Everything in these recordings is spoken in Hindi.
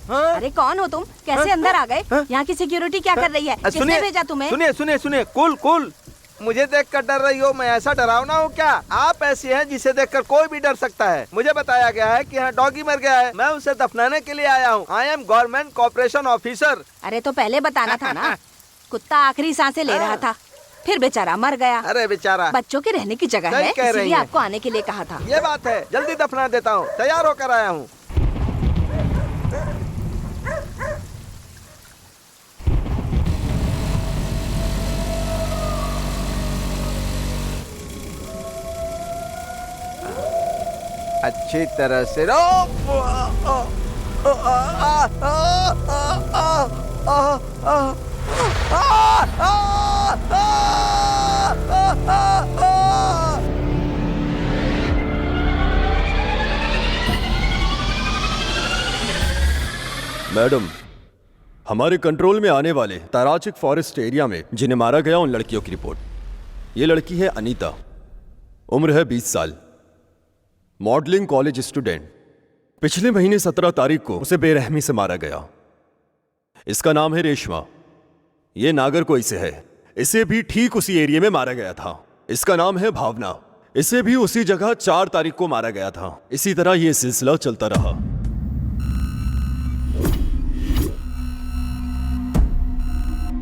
हाँ? अरे कौन हो तुम? कैसे अंदर आ गए? यहाँ की सिक्योरिटी क्या कर रही है? किसने भेजा तुम्हें? सुनिए सुनिए सुनिए, कूल कूल। मुझे देखकर डर रही हो? मैं ऐसा डरावना हूँ क्या? आप ऐसी हैं जिसे देखकर कोई भी डर सकता है। मुझे बताया गया है कि यहाँ डॉगी मर गया है, मैं उसे दफनाने के लिए आया हूँ। I am government corporation officer. अरे तो पहले बताना था ना। कुत्ता आखिरी सांसें ले रहा था, फिर बेचारा मर गया। अरे बेचारा, बच्चों के रहने की जगह है, इसलिए आपको आने के लिए कहा था। ये बात है, जल्दी दफना देता हूँ, तैयार होकर आया हूँ। अच्छी तरह से मैडम, हमारे कंट्रोल में आने वाले ताराचिक फॉरेस्ट एरिया में जिन्हें मारा गया उन लड़कियों की रिपोर्ट। ये लड़की है अनीता, उम्र है 20 साल, मॉडलिंग कॉलेज स्टूडेंट। पिछले महीने 17 तारीख को उसे बेरहमी से मारा गया। इसका नाम है रेशमा। ये नागरकोई से है। इसे भी ठीक उसी एरिया में मारा गया था। इसका नाम है भावना। इसे भी उसी जगह 4 तारीख को मारा गया था। इसी तरह यह सिलसिला चलता रहा।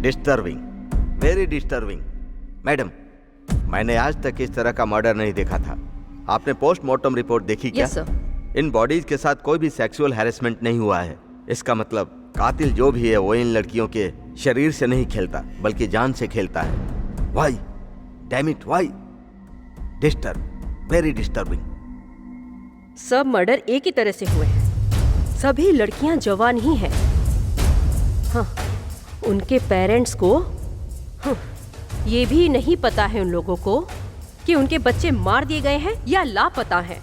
Disturbing, very disturbing. मैडम, मैंने आज तक इस तरह का मर्डर नहीं देखा था। आपने पोस्टमार्टम रिपोर्ट देखी क्या? Yes, sir. इन बॉडीज के साथ कोई भी सेक्सुअल हैरेसमेंट नहीं हुआ है। इसका मतलब कातिल जो भी है वो इन लड़कियों के शरीर से नहीं खेलता बल्कि जान से खेलता है। Why, damn it, why? Disturb, very disturbing. सब मर्डर एक ही तरह से हुए हैं। सभी लड़कियां जवान ही हैं। हाँ, उनके पेरेंट्स को ये भी नहीं पता है उन लोगों को कि उनके बच्चे मार दिए गए हैं या लापता हैं।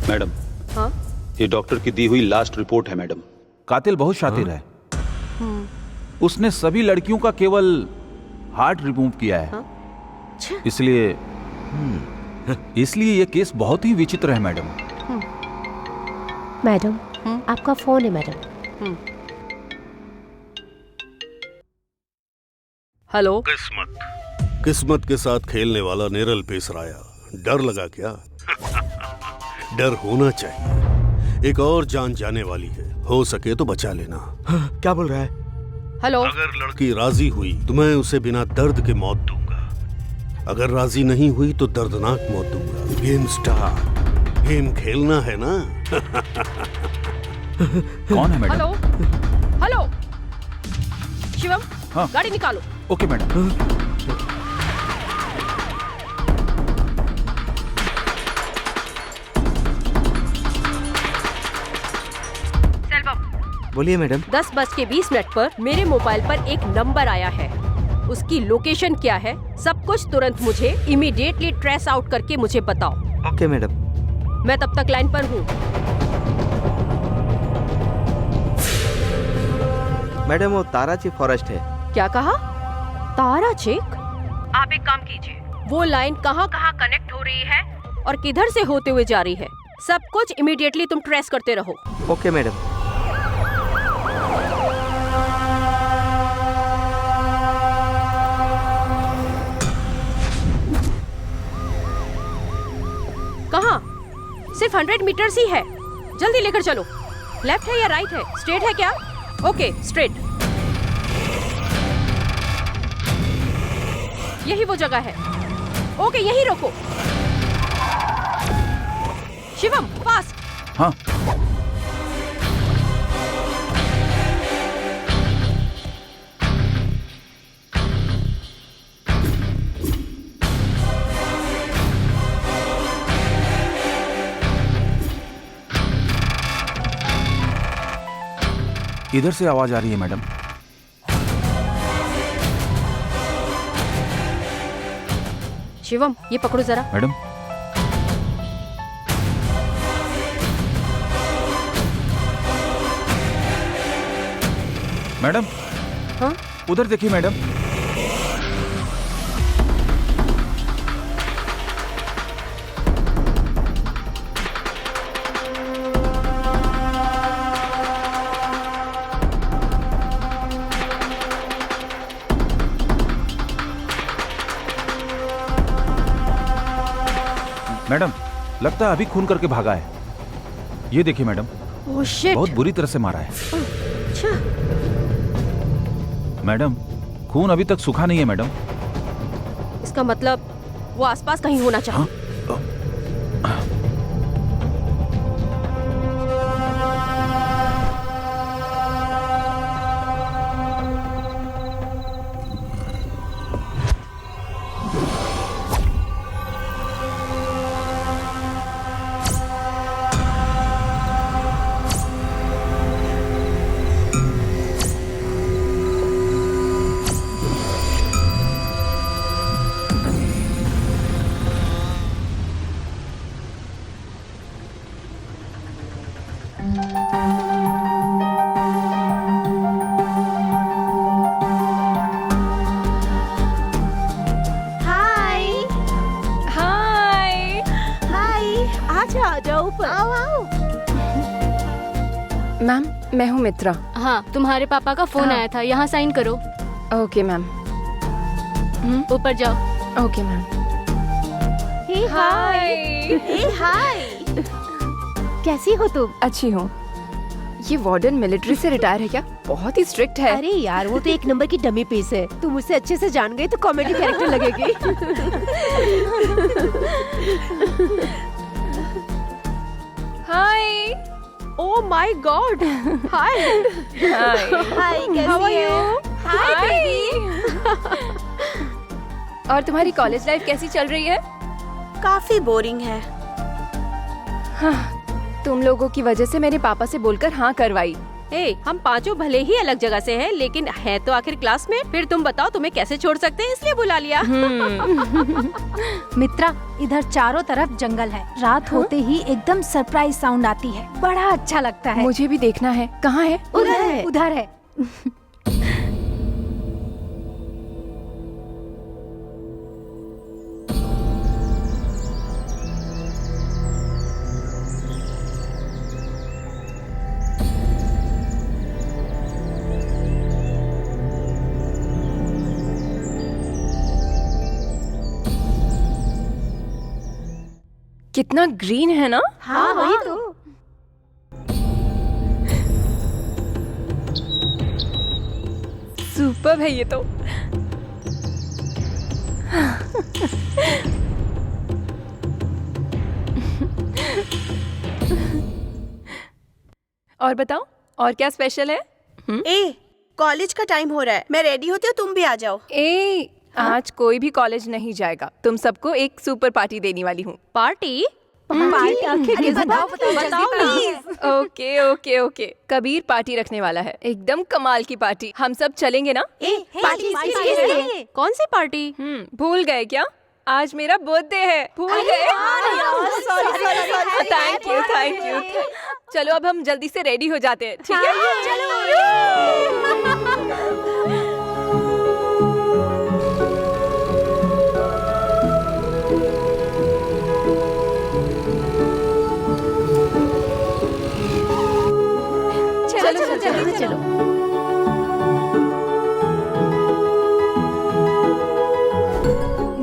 मैडम, हाँ? ये डॉक्टर की दी हुई लास्ट रिपोर्ट है मैडम। कातिल बहुत शातिर है। उसने सभी लड़कियों का केवल हार्ट रिमूव किया है। हाँ? इसलिए ये केस बहुत ही विचित्र है मैडम। मैडम, आपका फोन है मैडम। हेलो। किस्मत के साथ खेलने वाला निरल पेसराया। डर लगा क्या? डर होना चाहिए। एक और जान जाने वाली है, हो सके तो बचा लेना। क्या बोल रहा है? हेलो। अगर लड़की राजी हुई तो मैं उसे बिना दर्द के मौत दूंगा। अगर राजी नहीं हुई तो दर्दनाक मौत दूंगा। गेम स्टार, गेम खेलना है ना? कौन है मैडम? हेलो हेलो शिवम, हाँ। गाड़ी निकालो। Okay madam. बोलिए मैडम। 10:20 पर मेरे मोबाइल पर एक नंबर आया है। उसकी लोकेशन क्या है, सब कुछ तुरंत मुझे इमीडिएटली ट्रेस आउट करके मुझे बताओ। Okay madam. मैं तब तक लाइन पर हूँ। मैडम, वो ताराचिक फॉरेस्ट है। क्या कहा? ताराचिक? आप एक काम कीजिए, वो लाइन कहाँ कहाँ कनेक्ट हो रही है और किधर से होते हुए जा रही है, सब कुछ इमीडिएटली तुम ट्रेस करते रहो। Okay madam. कहाँ? सिर्फ 100 मीटर्स ही है। जल्दी लेकर चलो। लेफ्ट है या राइट है? स्ट्रेट है क्या? Okay, straight. यही वो जगह है। ओके, यही रोको। शिवम, फास्ट। हाँ। इधर से आवाज आ रही है मैडम। शिवम, ये पकड़ो जरा। Madam, madam. हाँ? उधर देखिए मैडम। मैडम, लगता है अभी खून करके भागा है। ये देखिए मैडम, ओह शिट। बहुत बुरी तरह से मारा है। अच्छा, मैडम, खून अभी तक सूखा नहीं है मैडम। इसका मतलब वो आसपास कहीं होना चाहिए। हाय हाय। हाय, आजा आजा ऊपर। आओ आओ। मैम, मैं हूँ मित्रा। हाँ, तुम्हारे पापा का फोन हाँ। आया था, यहाँ साइन करो। Okay ma'am. ऊपर जाओ। Okay ma'am. Hey hi. Hey hi. कैसी हो तुम? अच्छी हूँ। ये वार्डन मिलिट्री से रिटायर है क्या? बहुत ही स्ट्रिक्ट है। अरे यार, वो तो एक नंबर की डमी पीस है। तुम उसे अच्छे से जान गई तो कॉमेडी कैरेक्टर लगेगी। हाय। Oh my God. हाय। हाय, कैसी है? Hi baby. और तुम्हारी कॉलेज लाइफ कैसी चल रही है? काफी बोरिंग है। तुम लोगों की वजह से मेरे पापा से बोलकर हाँ करवाई। ए, हम पांचों भले ही अलग जगह से हैं, लेकिन है तो आखिर क्लास में। फिर तुम बताओ तुम्हें कैसे छोड़ सकते हैं, इसलिए बुला लिया। मित्रा, इधर चारों तरफ जंगल है। रात होते ही एकदम सरप्राइज साउंड आती है, बड़ा अच्छा लगता है। मुझे भी देखना है। कहाँ है? उधर है। कितना ग्रीन है ना? हाँ, वही तो। सुपर्ब है ये तो। और बताओ, और क्या स्पेशल है? ए, कॉलेज का टाइम हो रहा है, मैं रेडी होती हूँ, तुम भी आ जाओ। आज कोई भी कॉलेज नहीं जाएगा। तुम सबको एक सुपर पार्टी देने वाली हूँ। पार्टी? अरे बताओ please. Okay okay okay. Kabir party रखने वाला है, एकदम कमाल की पार्टी। हम सब चलेंगे ना? पार्टी किसके लिए? कौन सी पार्टी? भूल गए क्या? आज मेरा बर्थडे है। भूल गए? Thank you thank you. चलो अब हम जल्दी से रेडी हो जाते हैं, ठीक है? चलो जल्दी चलो।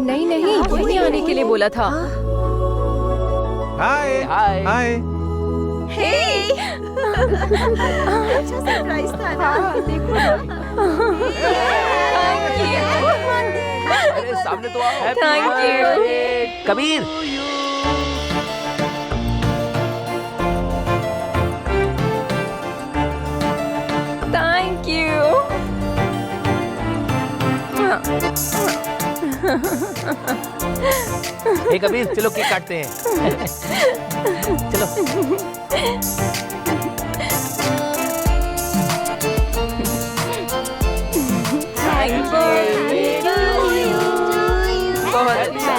नहीं नहीं, नहीं आने के लिए बोला था। हाय हाय हाय। अच्छा सरप्राइज था ना। अरे सामने तो आओ। Thank you Kabir. Thank you. Hey Kabir, चलो केक काटते हैं। चलो। Thank you. बहुत अच्छा।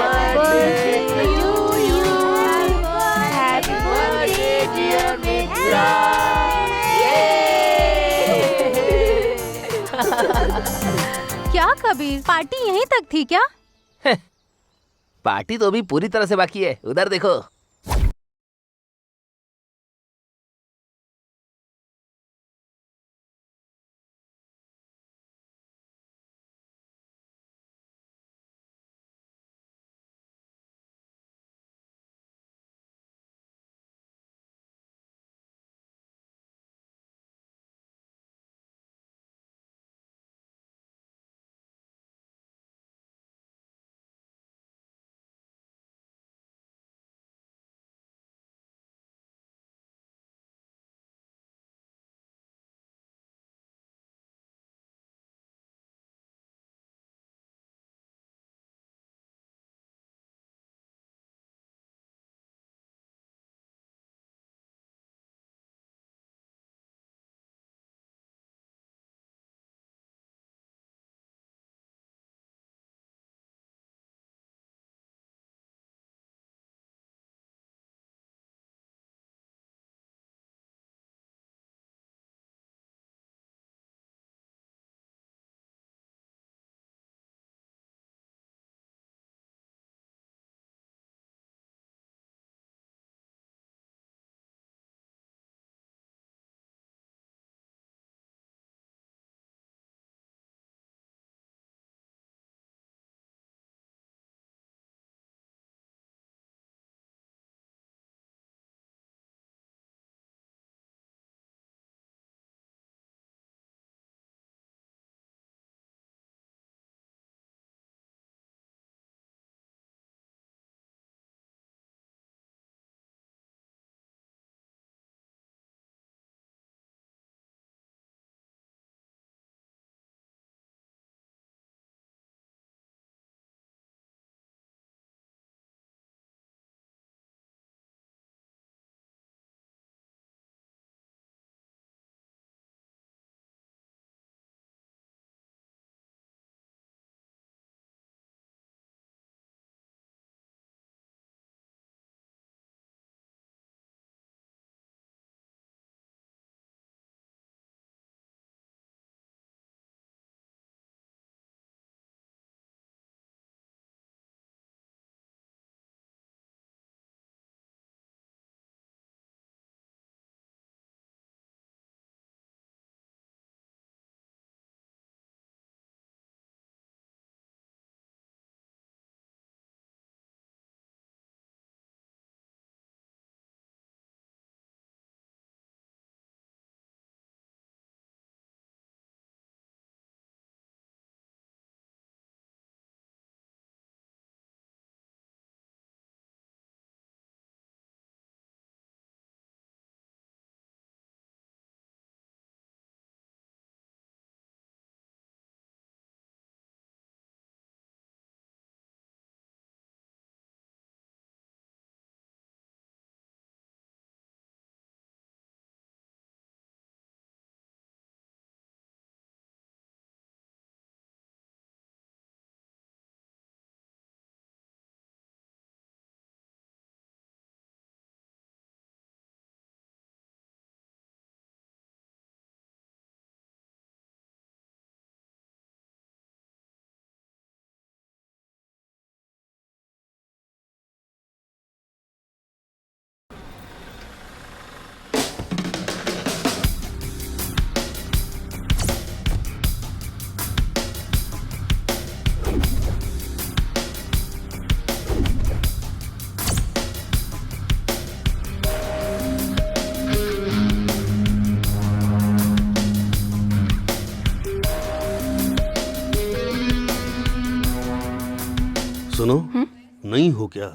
क्या कबीर, पार्टी यहीं तक थी क्या? पार्टी तो अभी पूरी तरह से बाकी है, उधर देखो। सुनो, नहीं हो क्या?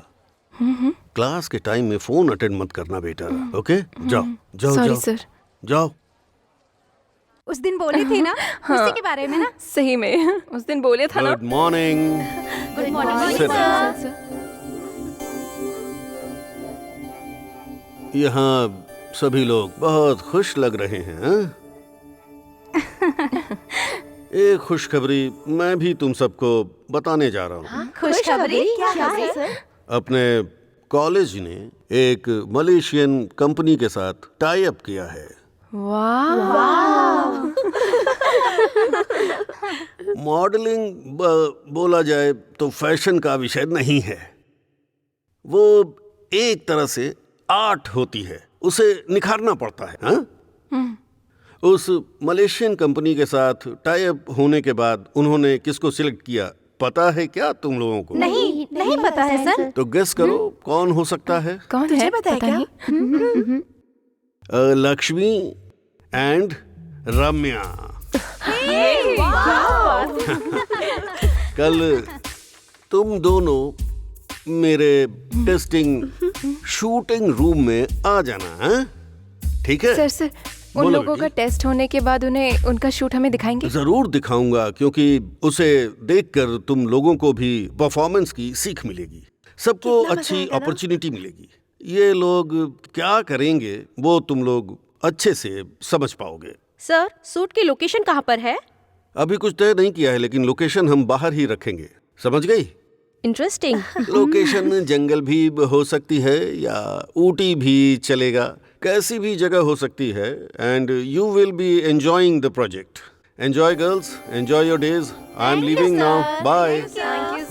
क्लास के टाइम में फोन अटेंड मत करना बेटा, ओके? जाओ जाओ सॉरी जाओ सर। जाओ। उस दिन बोली थी ना उसी के बारे में ना। सही में उस दिन बोले था ना। Good morning. Good morning Sit sir. यहाँ सभी लोग बहुत खुश लग रहे हैं, हाँ? एक खुशखबरी मैं भी तुम सबको बताने जा रहा हूँ। खुशखबरी क्या है सर? अपने कॉलेज ने एक मलेशियन कंपनी के साथ टाई अप किया है। मॉडलिंग बोला जाए तो फैशन का विषय नहीं है, वो एक तरह से आर्ट होती है, उसे निखारना पड़ता है। हाँ? उस मलेशियन कंपनी के साथ टाई अप होने के बाद उन्होंने किसको सिलेक्ट किया पता है क्या तुम लोगों को? नहीं पता है सर। तो गेस करो कौन हो सकता है? कौन है? पता नहीं। लक्ष्मी एंड रम्या। कल तुम दोनों मेरे टेस्टिंग शूटिंग रूम में आ जाना, हाँ? ठीक है सर उन बोलो लोगों का बेटी। टेस्ट होने के बाद उन्हें उनका शूट हमें दिखाएंगे? जरूर दिखाऊंगा, क्योंकि उसे देखकर तुम लोगों को भी परफॉर्मेंस की सीख मिलेगी, सबको अच्छी अपॉर्चुनिटी मिलेगी। ये लोग क्या करेंगे वो तुम लोग अच्छे से समझ पाओगे। सर सूट की लोकेशन कहाँ पर है? अभी कुछ तय नहीं किया है, लेकिन लोकेशन हम बाहर ही रखेंगे, समझ गई? इंटरेस्टिंग। लोकेशन जंगल भी हो सकती है या ऊटी भी चलेगा, कैसी भी जगह हो सकती है। And you will be enjoying the project. Enjoy girls, enjoy your days. I am leaving now, bye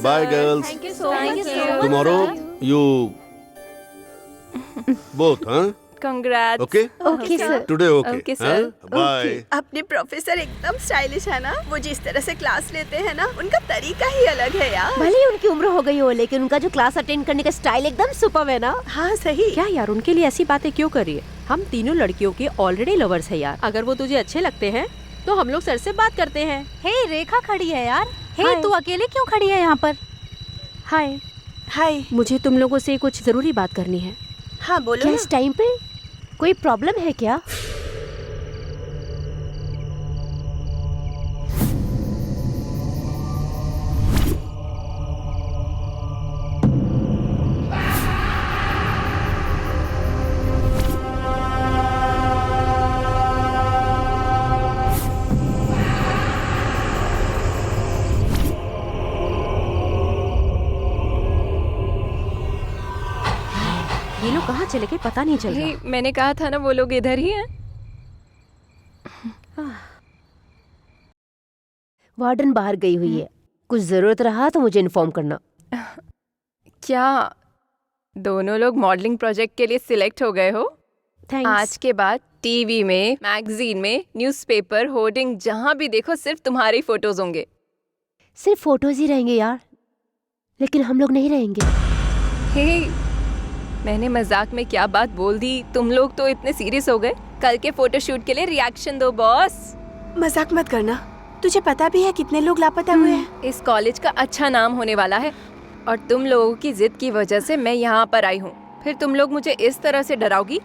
bye girls. Tomorrow you both, हाँ? Congrats. Okay okay sir. Today Okay, okay, sir. Bye. अपने प्रोफेसर एकदम स्टाइलिश है ना, वो जिस तरह से क्लास लेते हैं ना, उनका तरीका ही अलग है यार। भले ही उनकी उम्र हो गई हो, लेकिन उनका जो क्लास अटेंड करने का स्टाइल एकदम सुपर्ब है ना। हाँ सही। क्या यार उनके लिए ऐसी बातें क्यों कर रही है? हम तीनों लड़कियों के ऑलरेडी लवर्स है यार। अगर वो तुझे अच्छे लगते हैं तो हम लोग सर से बात करते हैं। हे रेखा खड़ी है यार। हे हाय। तू अकेले क्यों खड़ी है यहाँ पर? हाय, हाय। मुझे तुम लोगों से कुछ जरूरी बात करनी है। हाँ बोलो क्या ना। इस टाइम पे कोई प्रॉब्लम है क्या? ये लोग कहाँ चले गए पता नहीं चल रहा। मैंने कहा था ना वो लोग इधर ही हैं। वार्डन बाहर गई हुई है, कुछ जरूरत रहा तो मुझे इन्फॉर्म करना। क्या दोनों लोग मॉडलिंग प्रोजेक्ट के लिए सिलेक्ट हो गए हो? थैंक्स। आज के बाद टीवी में, मैगजीन में, न्यूज़पेपर, होर्डिंग, जहाँ भी देखो सिर्फ तुम्हारे फोटोज होंगे। सिर्फ फोटोज ही रहेंगे यार, लेकिन हम लोग नहीं रहेंगे। हे, मैंने मजाक में क्या बात बोल दी, तुम लोग तो इतने सीरियस हो गए। कल के फोटोशूट के लिए रिएक्शन दो बॉस। मजाक मत करना, तुझे पता भी है कितने लोग लापता हुए हैं। इस कॉलेज का अच्छा नाम होने वाला है और तुम लोगों की जिद की वजह से मैं यहाँ पर आई हूँ। फिर तुम लोग मुझे इस तरह से डराओगी?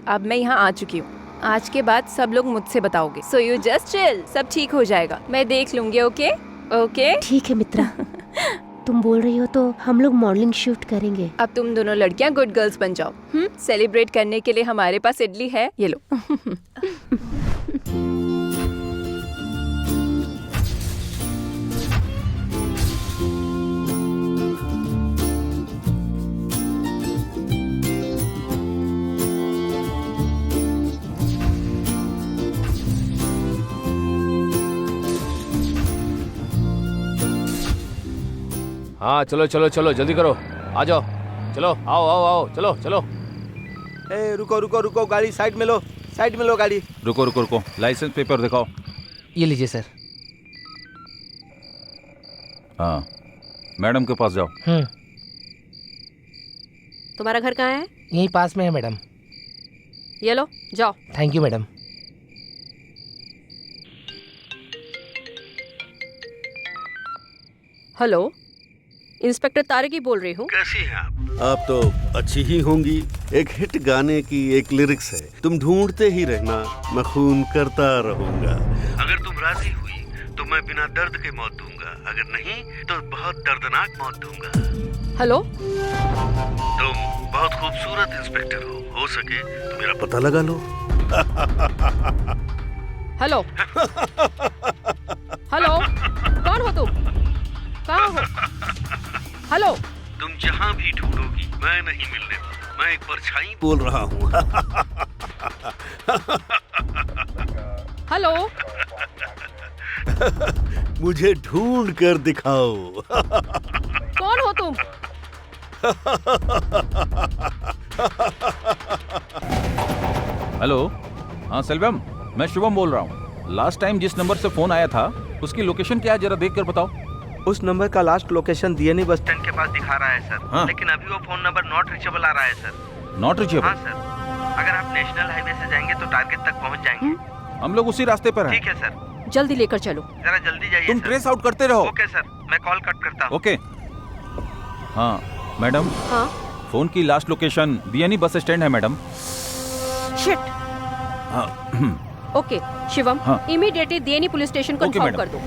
अब मैं यहाँ आ चुकी हूँ, आज के बाद सब लोग मुझसे बताओगे। सो यू जस्ट चिल, सब ठीक हो जाएगा, मैं देख लूंगी। ओके ओके ठीक है मित्रा, तुम बोल रही हो तो हम लोग मॉडलिंग शूट करेंगे। अब तुम दोनों लड़कियां गुड गर्ल्स बन जाओ। सेलिब्रेट करने के लिए हमारे पास इडली है, ये लो। हाँ चलो चलो चलो जल्दी करो, आ जाओ, चलो आओ आओ आओ, चलो चलो। ए रुको रुको रुको, गाड़ी साइड में लो, साइड में लो गाड़ी। रुको रुको रुको, लाइसेंस पेपर दिखाओ। ये लीजिए सर। हाँ, मैडम के पास जाओ। तुम्हारा घर कहाँ है? यहीं पास में है मैडम। ये लो, जाओ। Thank you madam. Hello, inspector Tarki बोल रही हूँ। कैसी हैं आप? आप तो अच्छी ही होंगी। एक हिट गाने की एक लिरिक्स है, तुम ढूंढते ही रहना, मैं खून करता रहूंगा। अगर तुम राजी हुई तो मैं बिना दर्द के मौत दूंगा, अगर नहीं तो बहुत दर्दनाक मौत दूंगा। हेलो, तुम बहुत खूबसूरत इंस्पेक्टर हो सके तो मेरा पता लगा लो। हेलो हेलो, कौन हो तुम? कहाँ हो? हेलो, तुम जहाँ भी ढूंढोगी मैं नहीं मिलने वाला, मैं एक परछाई बोल रहा हूँ। हेलो, मुझे ढूंढ कर दिखाओ। कौन हो तुम? हेलो, हाँ सेल्वम, मैं शुभम बोल रहा हूँ। लास्ट टाइम जिस नंबर से फोन आया था उसकी लोकेशन क्या है, जरा देख कर बताओ। उस नंबर का last location DNE bus stand के पास दिखा रहा है सर। हाँ? लेकिन अभी वो फोन नंबर नॉट रीचेबल आ रहा है सर। Not reachable? हाँ सर, अगर आप नेशनल हाईवे से जाएंगे तो टारगेट तक पहुंच जाएंगे। हम लोग उसी रास्ते पर हैं। ठीक है सर, जल्दी लेकर चलो। जरा जल्दी जाइए। तुम ट्रेस आउट करते रहो। ओके सर, मैं कॉल कट करता हूँ। ओके। हाँ मैडम। हाँ, फोन की last location DNE bus stand है madam. Shit. Okay Shivam, immediately DNE police station को इन्फॉर्म कर दो।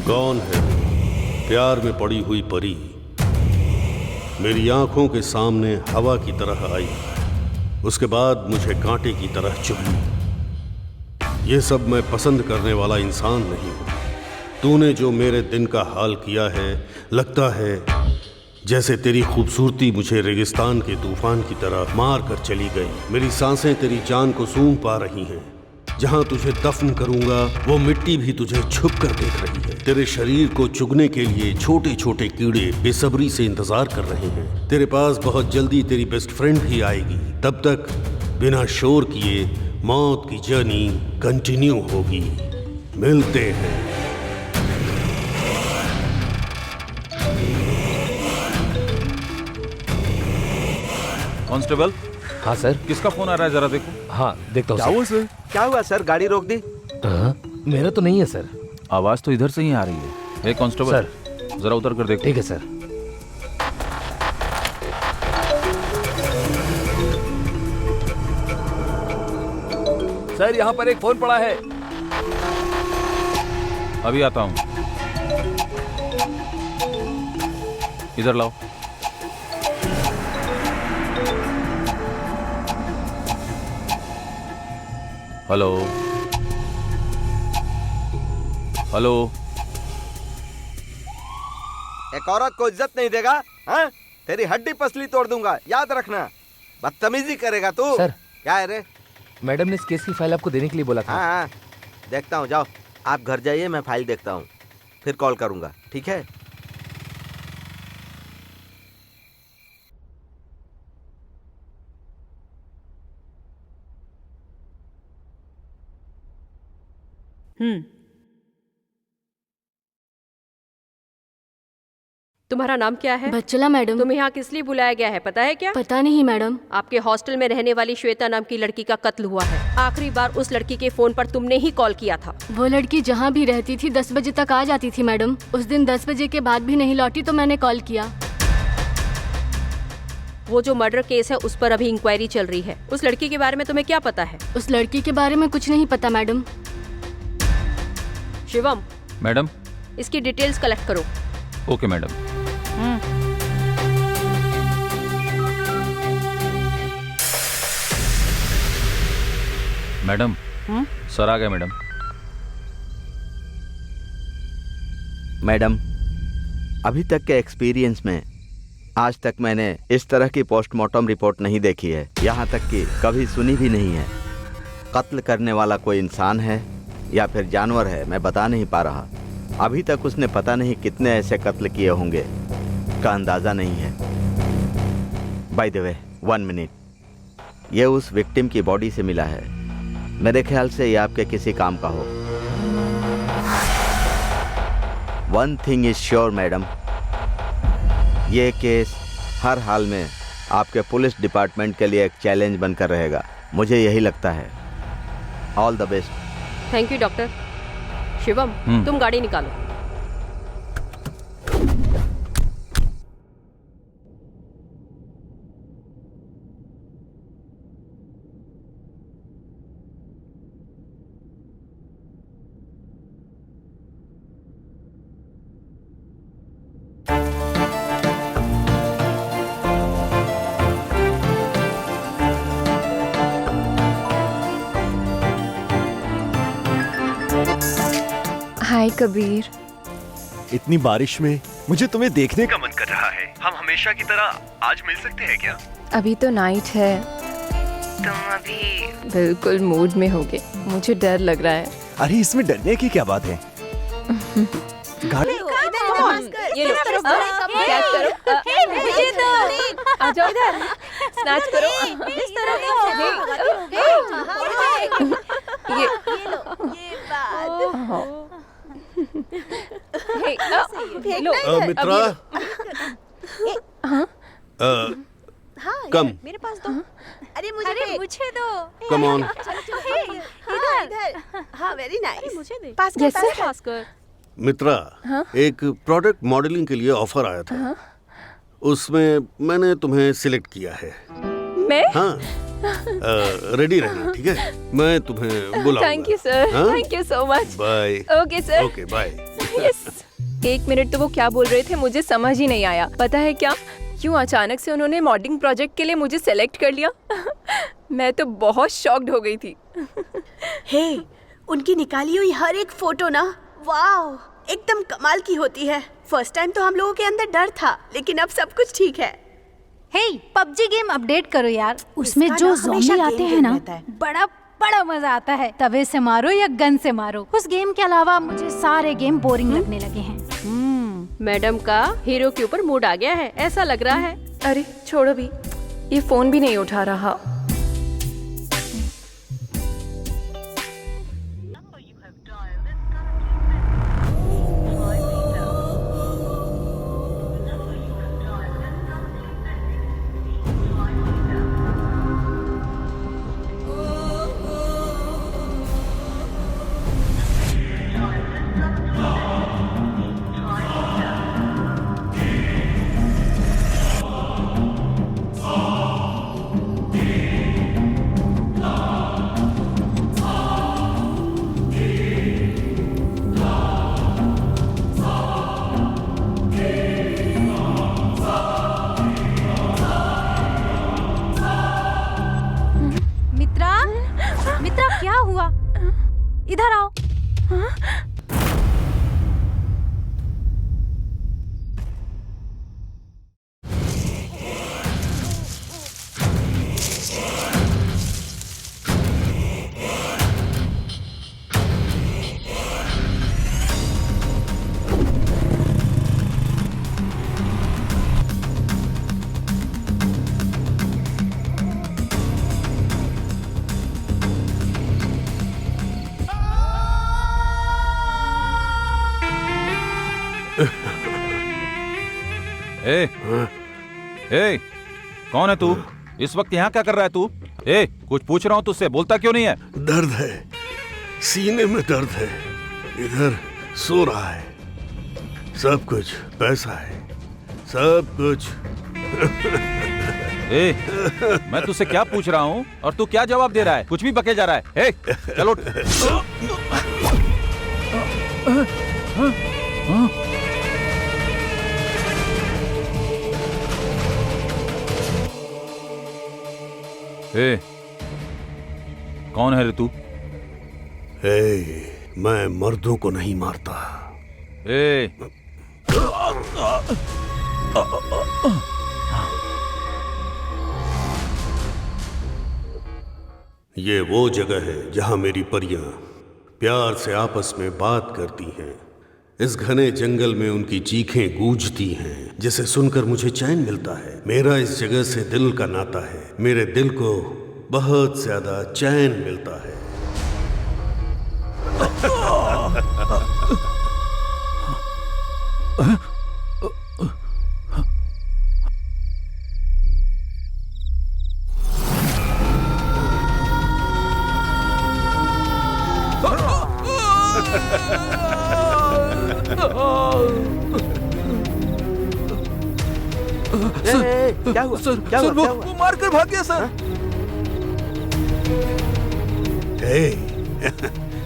कौन है प्यार में पड़ी हुई परी, मेरी आंखों के सामने हवा की तरह आई, उसके बाद मुझे कांटे की तरह चुभी। ये सब मैं पसंद करने वाला इंसान नहीं हूं। तूने जो मेरे दिन का हाल किया है, लगता है जैसे तेरी खूबसूरती मुझे रेगिस्तान के तूफान की तरह मार कर चली गई। मेरी सांसें तेरी जान को सूंघ पा रही हैं। जहां तुझे दफन करूंगा वो मिट्टी भी तुझे छुप कर देख रही है। तेरे शरीर को चुगने के लिए छोटे छोटे कीड़े बेसब्री से इंतजार कर रहे हैं। तेरे पास बहुत जल्दी तेरी बेस्ट फ्रेंड भी आएगी। तब तक बिना शोर किए मौत की जर्नी कंटिन्यू होगी। मिलते हैं। कांस्टेबल। हाँ सर। किसका फोन आ रहा है, जरा देखो। हाँ देखता हूँ। क्या हुआ सर? क्या हुआ सर, गाड़ी रोक दी? मेरा तो नहीं है सर। आवाज तो इधर से ही आ रही है। हे कांस्टेबल सर, जरा उतर कर देखो। ठीक है सर। सर यहाँ पर एक फोन पड़ा है। अभी आता हूँ, इधर लाओ। Hello hello. एक औरत को इज्जत नहीं देगा? हाँ? तेरी हड्डी पसली तोड़ दूंगा, याद रखना। बदतमीजी करेगा तू। सर। क्या है रे? मैडम ने इस केस की फाइल आपको देने के लिए बोला था। हाँ, देखता हूँ, जाओ आप घर जाइए, मैं फाइल देखता हूँ, फिर कॉल करूंगा, ठीक है? तुम्हारा नाम क्या है? बच्चला मैडम। तुम्हें यहाँ किस लिए बुलाया गया है, पता है क्या? पता नहीं मैडम। आपके हॉस्टल में रहने वाली श्वेता नाम की लड़की का कत्ल हुआ है। आखिरी बार उस लड़की के फोन पर तुमने ही कॉल किया था। वो लड़की जहाँ भी रहती थी 10 बजे तक आ जाती थी मैडम। उस दिन 10 बजे के बाद भी नहीं लौटी तो मैंने कॉल किया। वो जो मर्डर केस है उस पर अभी इंक्वायरी चल रही है। उस लड़की के बारे में तुम्हें क्या पता है? उस लड़की के बारे में कुछ नहीं पता मैडम। शिवम। मैडम। इसकी डिटेल्स कलेक्ट करो। Okay madam. मैडम। सर आ गए मैडम। मैडम, अभी तक के एक्सपीरियंस में आज तक मैंने इस तरह की पोस्टमार्टम रिपोर्ट नहीं देखी है, यहाँ तक कि कभी सुनी भी नहीं है। कत्ल करने वाला कोई इंसान है या फिर जानवर है, मैं बता नहीं पा रहा। अभी तक उसने पता नहीं कितने ऐसे कत्ल किए होंगे का अंदाज़ा नहीं है। बाय द वे, 1 मिनट, ये उस विक्टिम की बॉडी से मिला है। मेरे ख्याल से ये आपके किसी काम का हो। One thing is sure madam, ये केस हर हाल में आपके पुलिस डिपार्टमेंट के लिए एक चैलेंज बनकर रहेगा, मुझे यही लगता है। All the best. Thank you doctor. Shivam, तुम गाड़ी निकालो। हाय कबीर। इतनी बारिश में मुझे तुम्हें देखने का मन कर रहा है। हम हमेशा की तरह आज मिल सकते हैं क्या? अभी तो नाइट है, तुम अभी बिल्कुल मूड में होगे। मुझे डर लग रहा है। अरे इसमें डरने की क्या बात है? गाड़ी ये लो, कैच करो, मुझे दो, आ जाओ इधर, स्नैच करो, इस तरह ये लो, मित्रा, कम, मेरे पास दो। अरे मुझे दो। Come on. इधर। हाँ, वेरी नाइस। मुझे दे। पास कर। मित्रा, एक प्रोडक्ट मॉडलिंग के लिए ऑफर आया था। उसमें मैंने तुम्हें सिलेक्ट किया है। मैं? हाँ, रेडी रहना, ठीक है? मैं तुम्हें बुलाऊंगा। Thank you sir, thank you so much. Bye. Okay sir. Okay bye. Yes. 1 minute तो वो क्या बोल रहे थे मुझे समझ ही नहीं आया। पता है क्या, क्यों अचानक से उन्होंने मॉडलिंग प्रोजेक्ट के लिए मुझे सेलेक्ट कर लिया। मैं तो बहुत शॉक्ड हो गई थी। हे, उनकी निकाली हुई हर एक फोटो ना, वाओ, एकदम कमाल की होती है। फर्स्ट टाइम तो हम लोगों के अंदर डर था, लेकिन अब सब कुछ ठीक है। हे, पबजी गेम अपडेट करो यार। उसमें जो ज़ॉम्बी आते हैं ना, बड़ा मजा आता है। तवे से मारो या गन से मारो। उस गेम के अलावा मुझे सारे गेम बोरिंग लगने लगे हैं। मैडम का हीरो के ऊपर मूड आ गया है, ऐसा लग रहा है। अरे छोड़ो भी, ये फोन भी नहीं उठा रहा। मित्रा, क्या हुआ? इधर आओ। ए, कौन है तू? इस वक्त यहाँ क्या कर रहा है तू? ए, कुछ पूछ रहा हूँ तुझसे, बोलता क्यों नहीं है? दर्द है, सीने में दर्द है, इधर सो रहा है। सब कुछ पैसा है, सब कुछ। ए, मैं तुझसे क्या पूछ रहा हूँ और तू क्या जवाब दे रहा है? कुछ भी बके जा रहा है। ए, चलो। ए, कौन है रे तू? मैं मर्दों को नहीं मारता। ये वो जगह है जहां मेरी परियां प्यार से आपस में बात करती हैं। इस घने जंगल में उनकी चीखें गूंजती हैं, जिसे सुनकर मुझे चैन मिलता है। मेरा इस जगह से दिल का नाता है। मेरे दिल को बहुत ज्यादा चैन मिलता है। क्या हुआ? सर, क्या हुआ? वो मारकर भाग गया सर।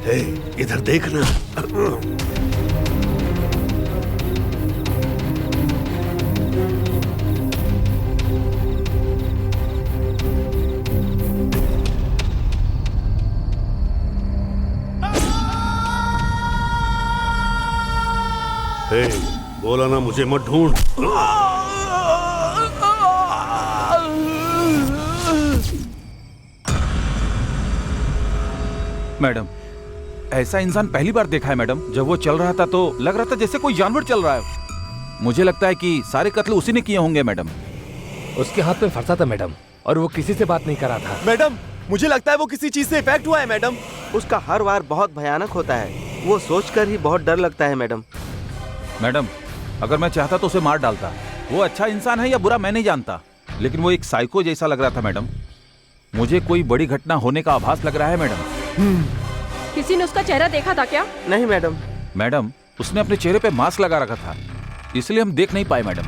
हे, इधर देखना। बोला ना मुझे मत ढूंढ। मैडम, ऐसा इंसान पहली बार देखा है मैडम। जब वो चल रहा था तो लग रहा था जैसे कोई जानवर चल रहा है। मुझे लगता है कि सारे कत्ल उसी ने किए होंगे मैडम। उसके हाथ में फंसा था मैडम, और वो किसी से बात नहीं कर रहा था। मैडम, मुझे लगता है वो किसी चीज से इफेक्ट हुआ है मैडम। उसका हर वार बहुत भयानक होता है, वो सोचकर ही बहुत डर लगता है मैडम। मैडम, अगर मैं चाहता तो उसे मार डालता। वो अच्छा इंसान है या बुरा मैं नहीं जानता, लेकिन वो एक साइको जैसा लग रहा था मैडम। मुझे कोई बड़ी घटना होने का आभास लग रहा है मैडम। किसी ने उसका चेहरा देखा था क्या? नहीं मैडम। मैडम, उसने अपने चेहरे पे मास्क लगा रखा था, इसलिए हम देख नहीं पाए मैडम।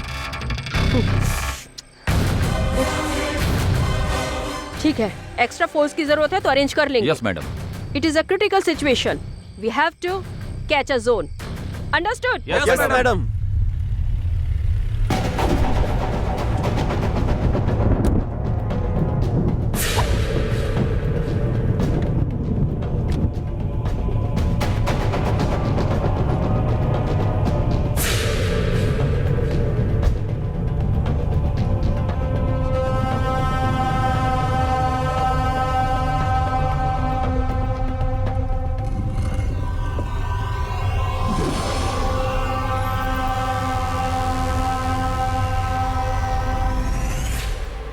ठीक है, एक्स्ट्रा फोर्स की जरूरत है तो अरेंज कर लेंगे। Yes madam. It is a critical situation, we have to catch a zone. Understood? Yes madam.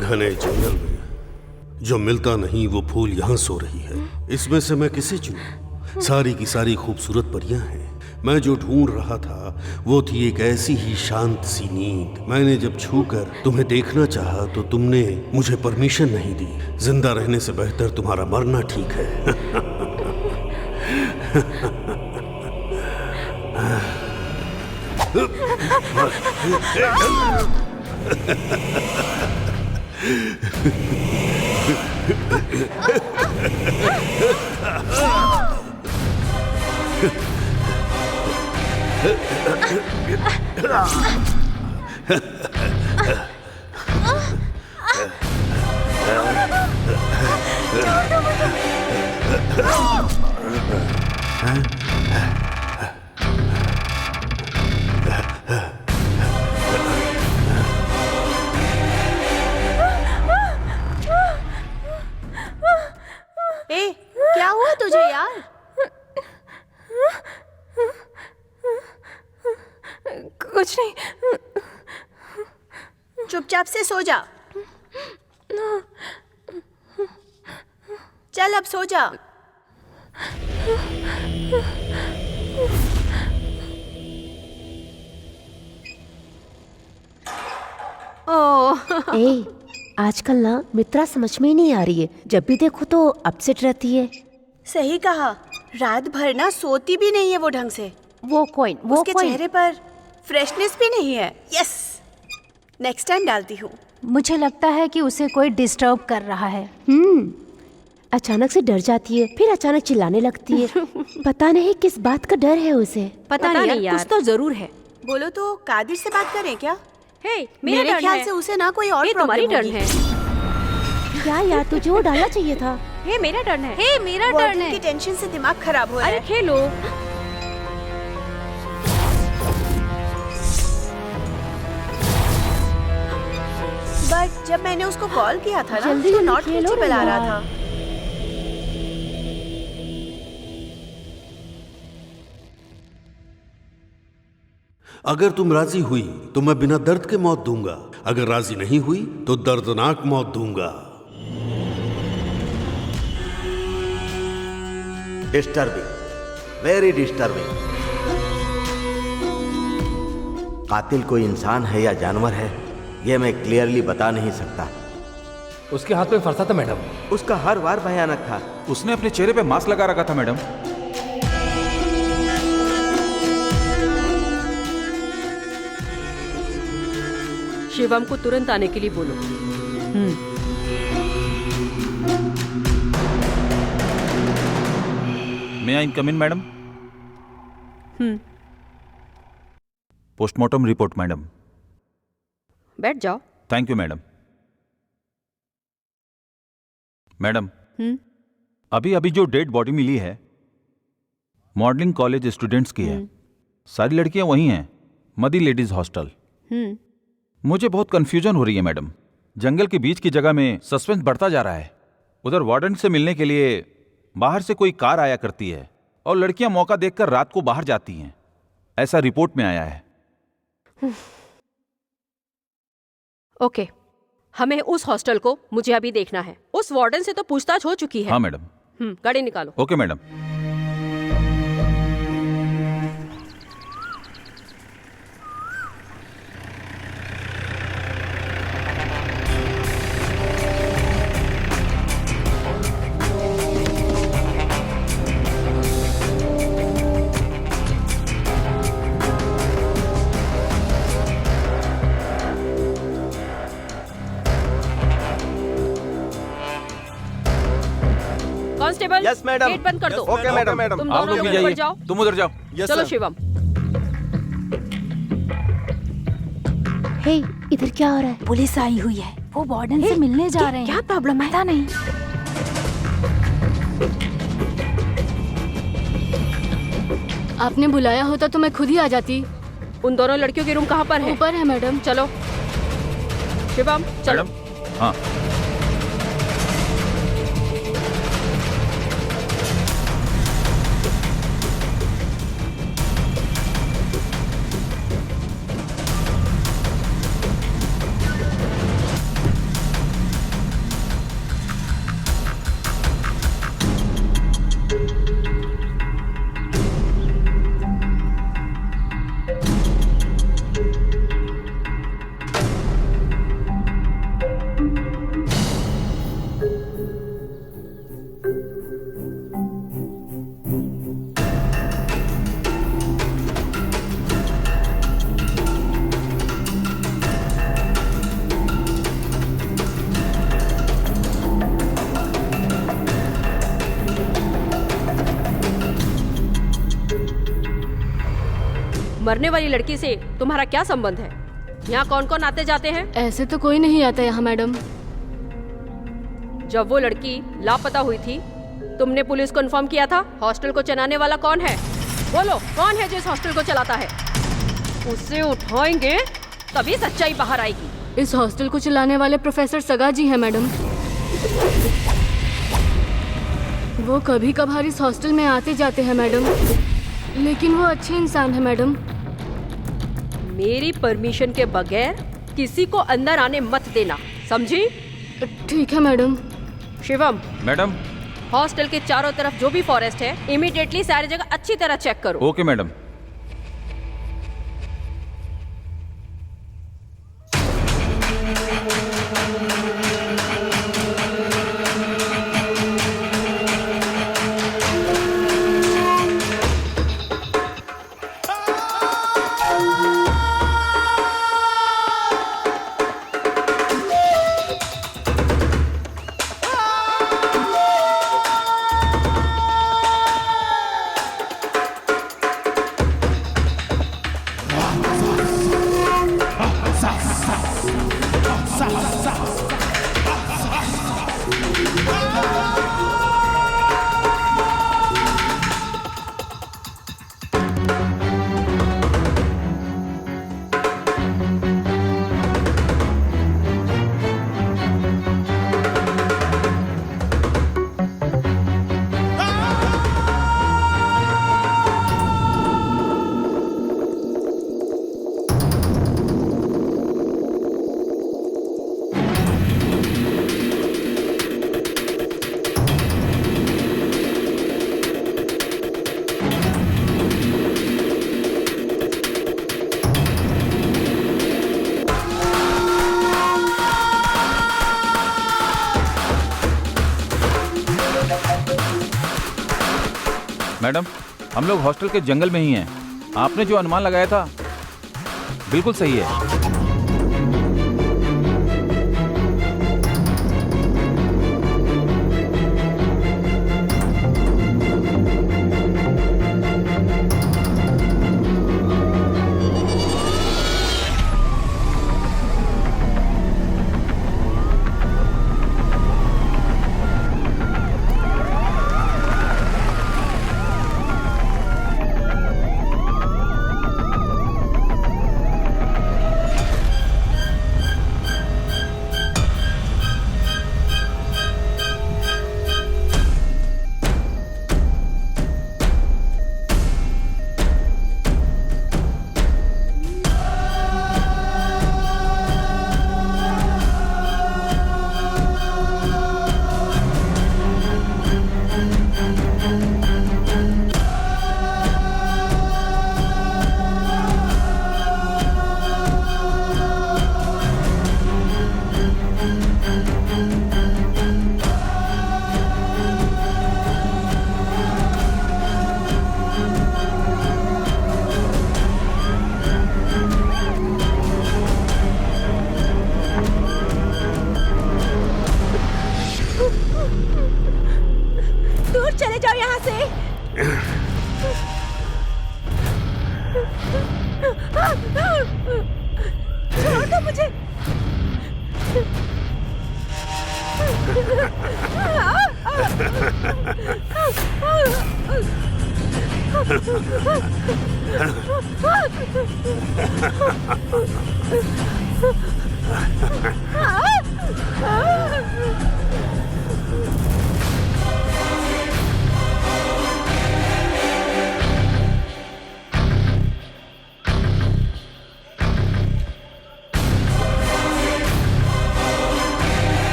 घने जंगल में जो मिलता नहीं वो फूल यहाँ सो रही है। इसमें से मैं किसे चुनूं? सारी की सारी खूबसूरत परियां हैं। मैं जो ढूंढ रहा था वो थी एक ऐसी ही शांत सी नींद। मैंने जब छूकर तुम्हें देखना चाहा तो तुमने मुझे परमिशन नहीं दी। जिंदा रहने से बेहतर तुम्हारा मरना ठीक है। ए, क्या हुआ तुझे यार? कुछ नहीं। चुपचाप से सो जा। चल अब सो जा। ए, आजकल ना मित्रा समझ में ही नहीं आ रही है। जब भी देखो तो अपसेट रहती है। सही कहा, रात भर ना सोती भी नहीं है वो ढंग से। वो उसके चेहरे पर फ्रेशनेस भी नहीं है। यस, नेक्स्ट टाइम डालती हूँ। मुझे लगता है कि उसे कोई डिस्टर्ब कर रहा है। अचानक से डर जाती है, फिर अचानक चिल्लाने लगती है। पता नहीं किस बात का डर है उसे। पता नहीं यार, कुछ तो जरूर है। बोलो तो कादिर से बात करें क्या? हे, मेरे ख्याल से उसे ना कोई और तुम्हारी टर्न है। क्या यार, तुझे वो डालना चाहिए था। हे, मेरा टर्न है। हे, मेरा टर्न है। की टेंशन से दिमाग खराब हो रहा है। अरे खेलो। बट जब मैंने उसको कॉल किया था ना, जल्दी तो नॉट खेलो रीचेबल आ रहा यार। था। अगर तुम राजी हुई तो मैं बिना दर्द के मौत दूंगा। अगर राजी नहीं हुई तो दर्दनाक मौत दूंगा। Disturbing, very disturbing. कातिल कोई इंसान है या जानवर है, यह मैं क्लियरली बता नहीं सकता। उसके हाथ में फंसा था मैडम। उसका हर वार भयानक था। उसने अपने चेहरे पे मास्क लगा रखा था मैडम। शिवम को तुरंत आने के लिए बोलो। मे आई कम इन मैडम? Postmortem report madam. बैठ जाओ। Thank you madam. मैडम, अभी अभी जो डेड बॉडी मिली है, मॉडलिंग कॉलेज स्टूडेंट्स की है। सारी लड़कियां वही हैं। मदी लेडीज हॉस्टल। मुझे बहुत कंफ्यूजन हो रही है मैडम। जंगल के बीच की जगह में सस्पेंस बढ़ता जा रहा है। उधर वार्डन से मिलने के लिए बाहर से कोई कार आया करती है और लड़कियां मौका देखकर रात को बाहर जाती हैं, ऐसा रिपोर्ट में आया है। ओके, हमें उस हॉस्टल को मुझे अभी देखना है। उस वार्डन से तो पूछताछ हो चुकी है। हाँ मैडम। गाड़ी निकालो। Okay madam. Constable, yes madam. Gate बंद कर दो। Okay madam. तुम आप दोनों लोग भी लोग ऊपर जाइए, जाओ। तुम उधर जाओ। चलो शिवम। हे, इधर क्या हो रहा है? पुलिस आई हुई है, वो वार्डन से मिलने जा रहे हैं। क्या प्रॉब्लम है? पता नहीं। आपने बुलाया होता तो मैं खुद ही आ जाती। उन दोनों लड़कियों की रूम कहाँ पर है? ऊपर है मैडम। चलो शिवम, चलो। मैडम, हाँ। मरने वाली लड़की से तुम्हारा क्या संबंध है? यहाँ कौन कौन आते जाते हैं? ऐसे तो कोई नहीं आता यहाँ मैडम। जब वो लड़की लापता हुई थी, तुमने पुलिस को इन्फॉर्म किया था? हॉस्टल को चलाने वाला कौन है? बोलो, कौन है जो इस हॉस्टल को चलाता है? उसे उठाएंगे तभी सच्चाई बाहर आएगी। इस हॉस्टल को चलाने वाले प्रोफेसर सगा जी हैं मैडम। वो कभी कभार इस हॉस्टल में आते जाते हैं मैडम, लेकिन वो अच्छे इंसान है मैडम। मेरी परमिशन के बगैर किसी को अंदर आने मत देना, समझी? ठीक है मैडम। शिवम। मैडम। हॉस्टल के चारों तरफ जो भी फॉरेस्ट है, इमीडिएटली सारी जगह अच्छी तरह चेक करो। Okay madam. मैडम, हम लोग हॉस्टल के जंगल में ही हैं। आपने जो अनुमान लगाया था बिल्कुल सही है। दूर चले जाओ यहाँ से। छोड़ दो मुझे।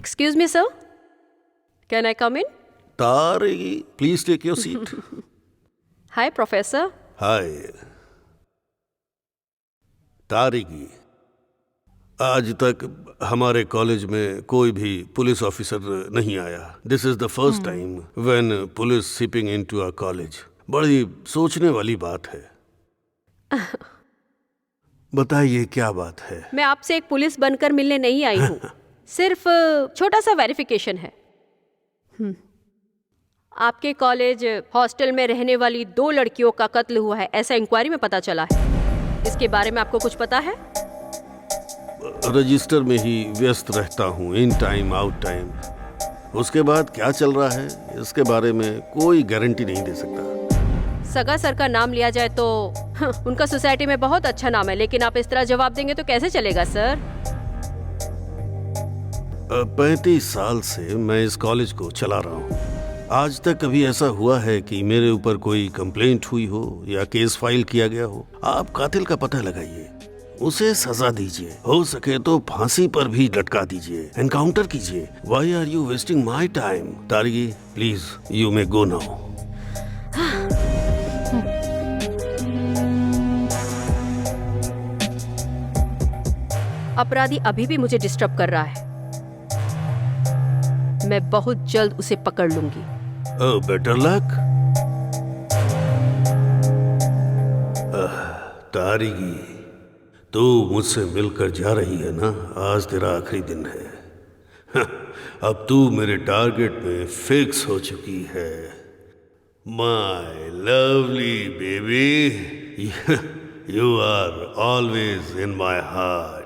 Excuse me, sir. Can I come in? तारेगी, please take your seat. Hi, Professor. हाय तारेगी, आज तक हमारे कॉलेज में कोई भी पुलिस ऑफिसर नहीं आया. This is the first time when police seeping into our college. बड़ी सोचने वाली बात है. बताइए क्या बात है. मैं आपसे एक पुलिस बनकर मिलने नहीं आई हूँ. सिर्फ छोटा सा वेरिफिकेशन है. आपके कॉलेज हॉस्टल में रहने वाली 2 लड़कियों का कत्ल हुआ है, ऐसा इंक्वायरी में पता चला है. इसके बारे में आपको कुछ पता है? रजिस्टर में ही व्यस्त रहता हूँ, इन टाइम आउट टाइम. उसके बाद क्या चल रहा है इसके बारे में कोई गारंटी नहीं दे सकता. सगा सर का नाम लिया जाए तो उनका सोसाइटी में बहुत अच्छा नाम है, लेकिन आप इस तरह जवाब देंगे तो कैसे चलेगा सर? 35 साल से मैं इस कॉलेज को चला रहा हूँ. आज तक कभी ऐसा हुआ है कि मेरे ऊपर कोई कंप्लेंट हुई हो या केस फाइल किया गया हो? आप कातिल का पता लगाइए, उसे सजा दीजिए, हो सके तो फांसी पर भी लटका दीजिए, एनकाउंटर कीजिए. Why are you wasting my time? Taragi, please you may go now. अपराधी अभी भी मुझे डिस्टर्ब कर रहा है. मैं बहुत जल्द उसे पकड़ लूंगी. Better luck. तारगी, तू मुझसे मिलकर जा रही है ना? आज तेरा आखिरी दिन है. अब तू मेरे टारगेट में फिक्स हो चुकी है. My lovely baby, you are always in my heart.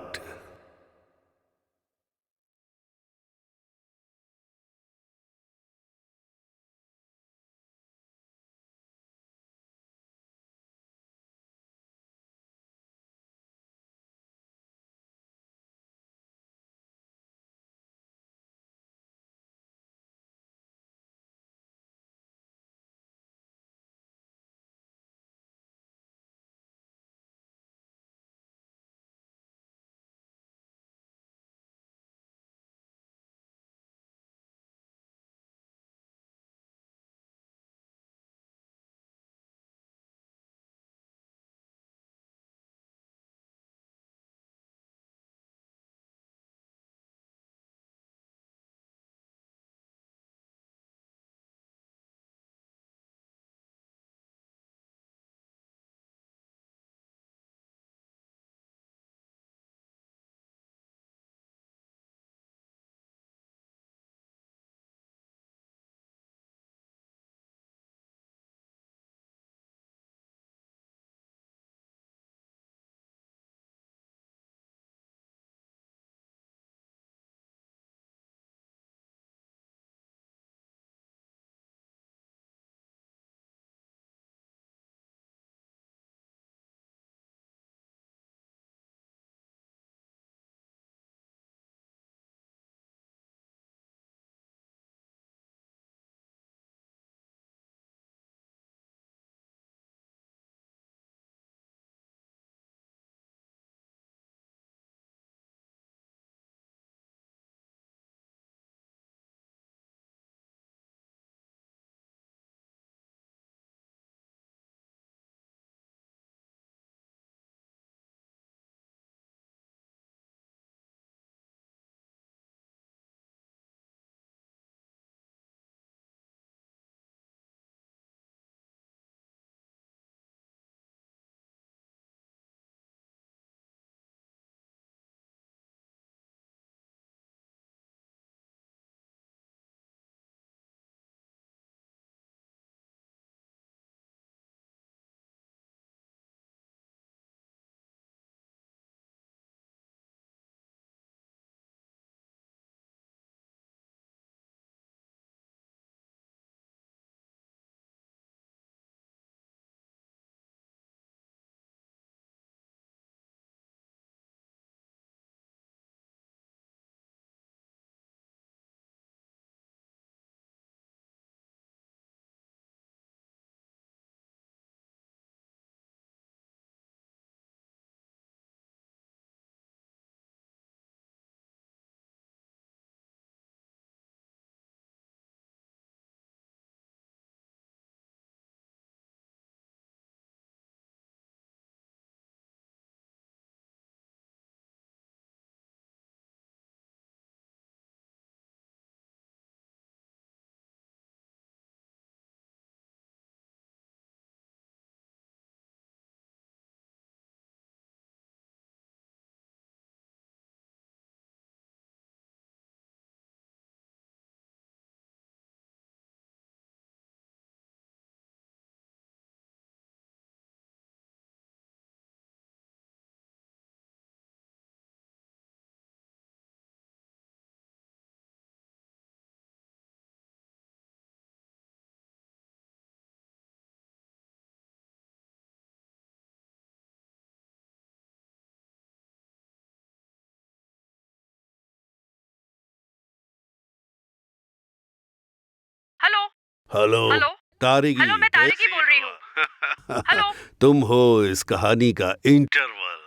Hello Tarigi. Hello, मैं तारिगी बोल रही हूँ। हेलो। तुम हो इस कहानी का इंटरवल।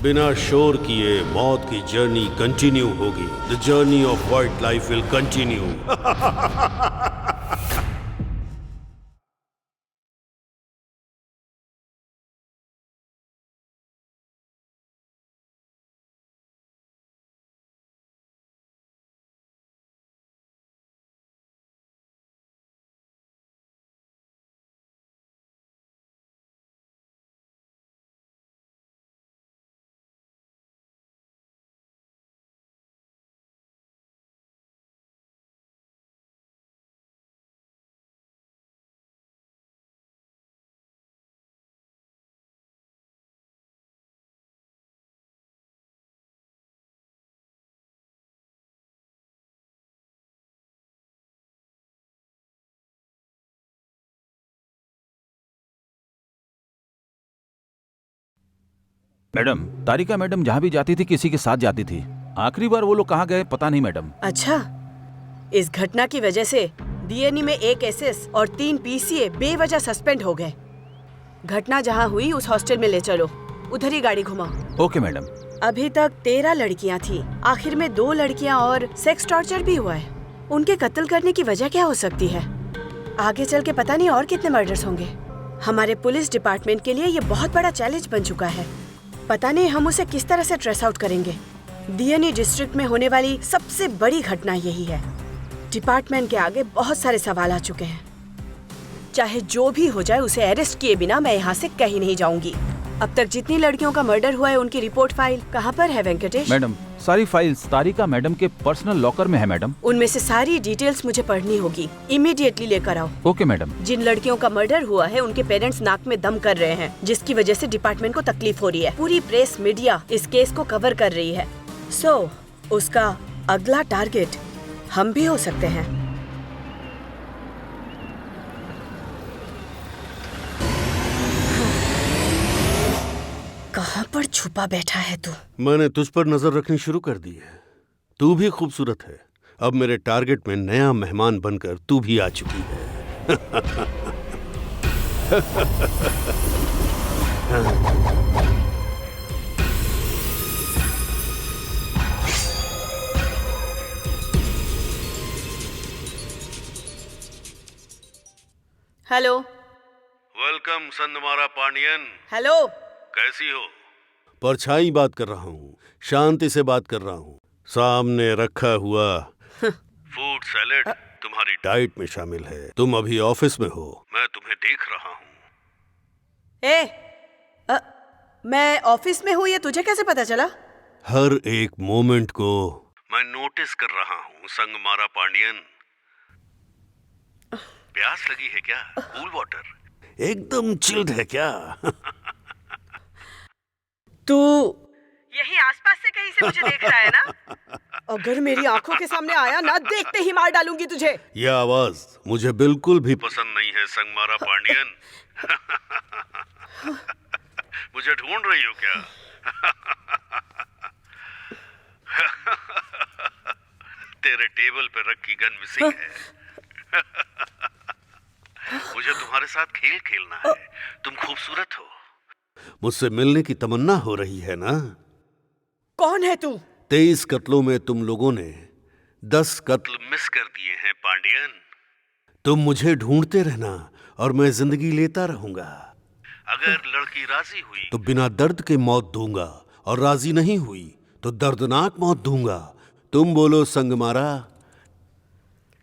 बिना शोर किए मौत की जर्नी कंटिन्यू होगी। The journey of white life will continue. Madam, Tarika madam जहाँ भी जाती थी किसी के साथ जाती थी। आखिरी बार वो लोग कहाँ गए पता नहीं मैडम। अच्छा, इस घटना की वजह से डीएनई में 1 एसएस और 3 पीसीए बेवजह सस्पेंड हो गए। घटना जहाँ हुई उस हॉस्टल में ले चलो, उधर ही गाड़ी घुमाओ। Okay madam. अभी तक 13 लड़कियाँ थी, आखिर में 2 लड़कियाँ और सेक्स टॉर्चर भी हुआ है। उनके कत्ल करने की वजह क्या हो सकती है? आगे चल के पता नहीं और कितने मर्डर्स होंगे। हमारे पुलिस डिपार्टमेंट के लिए ये बहुत बड़ा चैलेंज बन चुका है। पता नहीं हम उसे किस तरह से ट्रेस आउट करेंगे। डीएनई डिस्ट्रिक्ट में होने वाली सबसे बड़ी घटना यही है। डिपार्टमेंट के आगे बहुत सारे सवाल आ चुके हैं। चाहे जो भी हो जाए, उसे अरेस्ट किए बिना मैं यहाँ से कहीं नहीं जाऊंगी। अब तक जितनी लड़कियों का मर्डर हुआ है उनकी रिपोर्ट फाइल कहाँ पर है वेंकटेश? मैडम, सारी फाइल्स तारिका मैडम के पर्सनल लॉकर में है मैडम। उनमें से सारी डिटेल्स मुझे पढ़नी होगी। इमीडिएटली लेकर आओ। Okay madam. जिन लड़कियों का मर्डर हुआ है उनके पेरेंट्स नाक में दम कर रहे हैं, जिसकी वजह से डिपार्टमेंट को तकलीफ हो रही है। पूरी प्रेस मीडिया इस केस को कवर कर रही है। उसका अगला टारगेट हम भी हो सकते हैं। कहाँ पर छुपा बैठा है तू? मैंने तुझ पर नजर रखनी शुरू कर दी है। तू भी खूबसूरत है। अब मेरे टारगेट में नया मेहमान बनकर तू भी आ चुकी है। हेलो। वेलकम संदमारा पांडियन। हेलो। कैसी हो? परछाई बात कर रहा हूँ, शांति से बात कर रहा हूँ। सामने रखा हुआ फूड सैलेड तुम्हारी डाइट में शामिल है। तुम अभी ऑफिस में हो, मैं तुम्हें देख रहा हूँ। मैं ऑफिस में हूँ, ये तुझे कैसे पता चला? हर एक मोमेंट को मैं नोटिस कर रहा हूँ संगमारा पांडियन। प्यास लगी है क्या? कूल वाटर एकदम चिल्ड है क्या? तू यही आसपास से कहीं से मुझे देख रहा है ना? अगर मेरी आंखों के सामने आया ना, देखते ही मार डालूंगी तुझे। यह आवाज मुझे बिल्कुल भी पसंद नहीं है संगमारा पांडियन। मुझे ढूंढ रही हो क्या? तेरे टेबल पे रखी गन मिसिंग है। मुझे तुम्हारे साथ खेल खेलना है। तुम खूबसूरत हो, मुझसे मिलने की तमन्ना हो रही है ना? कौन है तू? 23 कत्लों में तुम लोगों ने 10 कत्ल मिस कर दिए हैं पांडियन। तुम मुझे ढूंढते रहना और मैं जिंदगी लेता रहूंगा। अगर लड़की राजी हुई तो बिना दर्द के मौत दूंगा, और राजी नहीं हुई तो दर्दनाक मौत दूंगा। तुम बोलो संगमारा,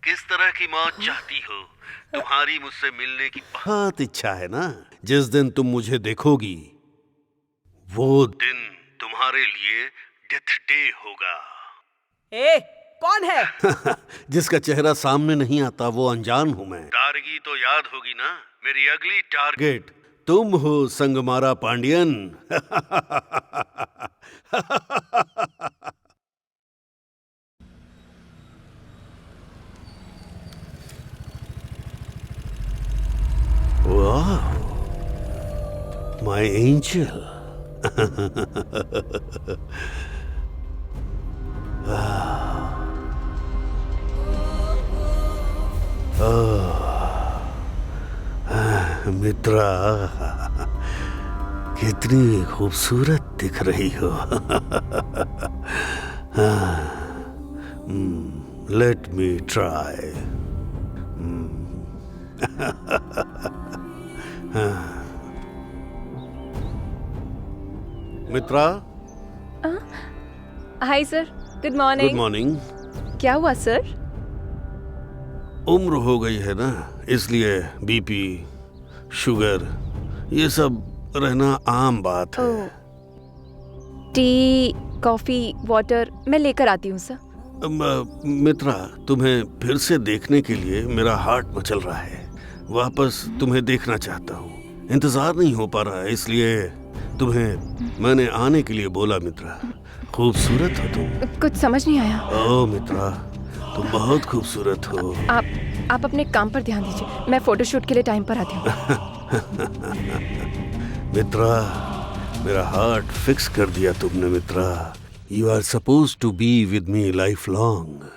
किस तरह की मौत चाहती हो? तुम्हारी मुझसे मिलने की बहुत इच्छा है ना? जिस दिन तुम मुझे देखोगी वो दिन तुम्हारे लिए डेथ डे होगा। कौन है? जिसका चेहरा सामने नहीं आता वो अनजान हूं मैं। तारगी तो याद होगी ना? मेरी अगली टारगेट तुम हो संगमारा पांडियन। मित्रा, कितनी खूबसूरत दिख रही हो। Let me try. Mitra, hi sir, good good morning. Morning. क्या हुआ सर? उम्र हो गई है ना, इसलिए बीपी, शुगर, ये सब रहना आम बात है। टी, कॉफी, वाटर मैं लेकर आती हूँ सर। मित्रा, तुम्हें फिर से देखने के लिए मेरा हार्ट मचल रहा है। वापस तुम्हें देखना चाहता हूँ, इंतजार नहीं हो पा रहा है, इसलिए तुम्हें मैंने आने के लिए बोला। मित्रा, खूबसूरत हो तुम। कुछ समझ नहीं आया। ओ मित्रा, तुम बहुत खूबसूरत हो। आप अपने काम पर ध्यान दीजिए, मैं फोटोशूट के लिए टाइम पर आती हूँ। मित्रा, मेरा हार्ट फिक्स कर दिया तुमने। Mitra, you are suppose to be with me life long.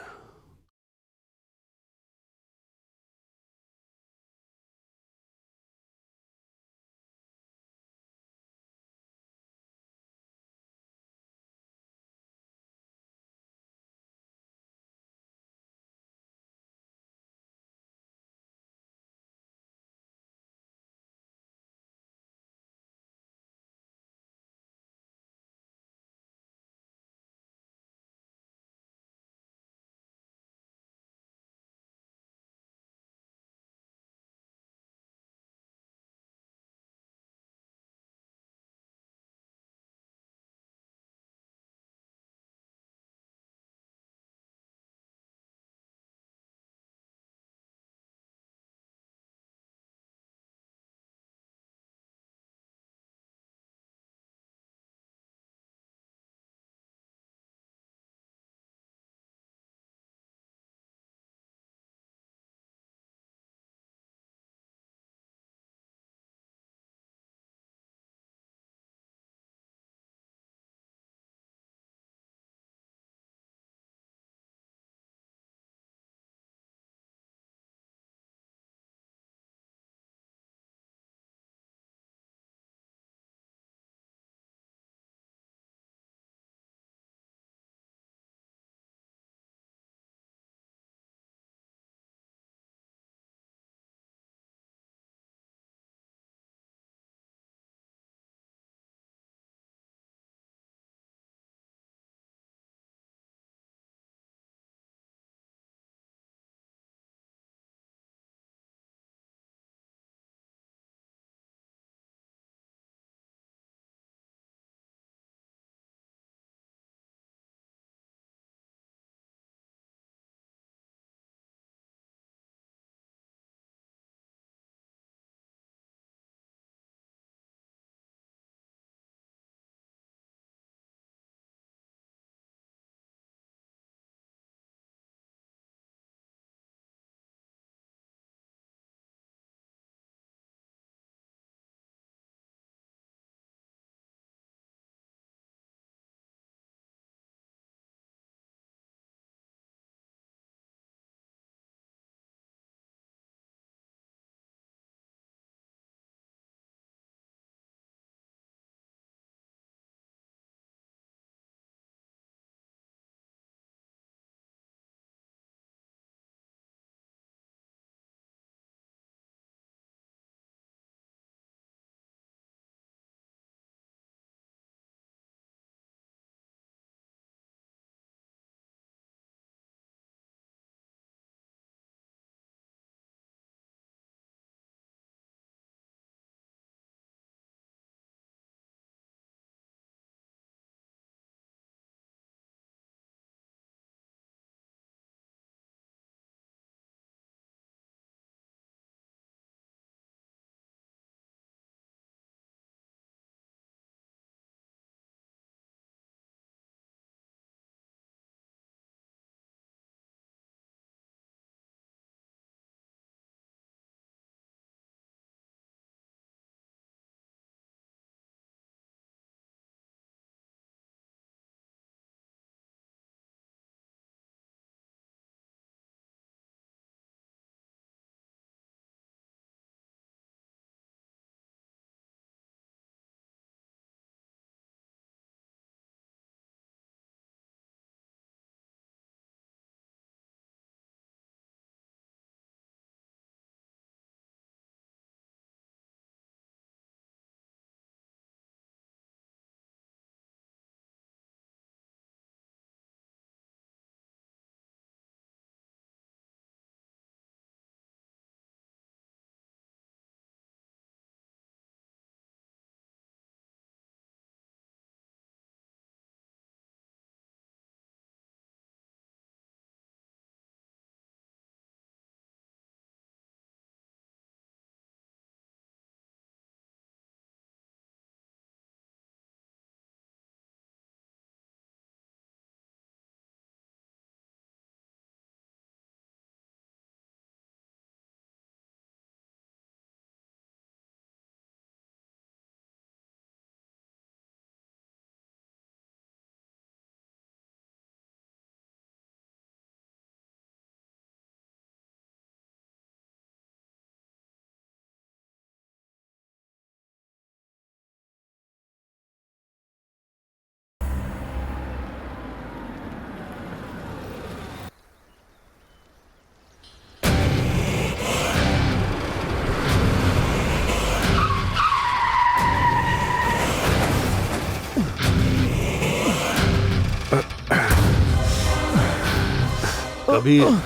Kabir,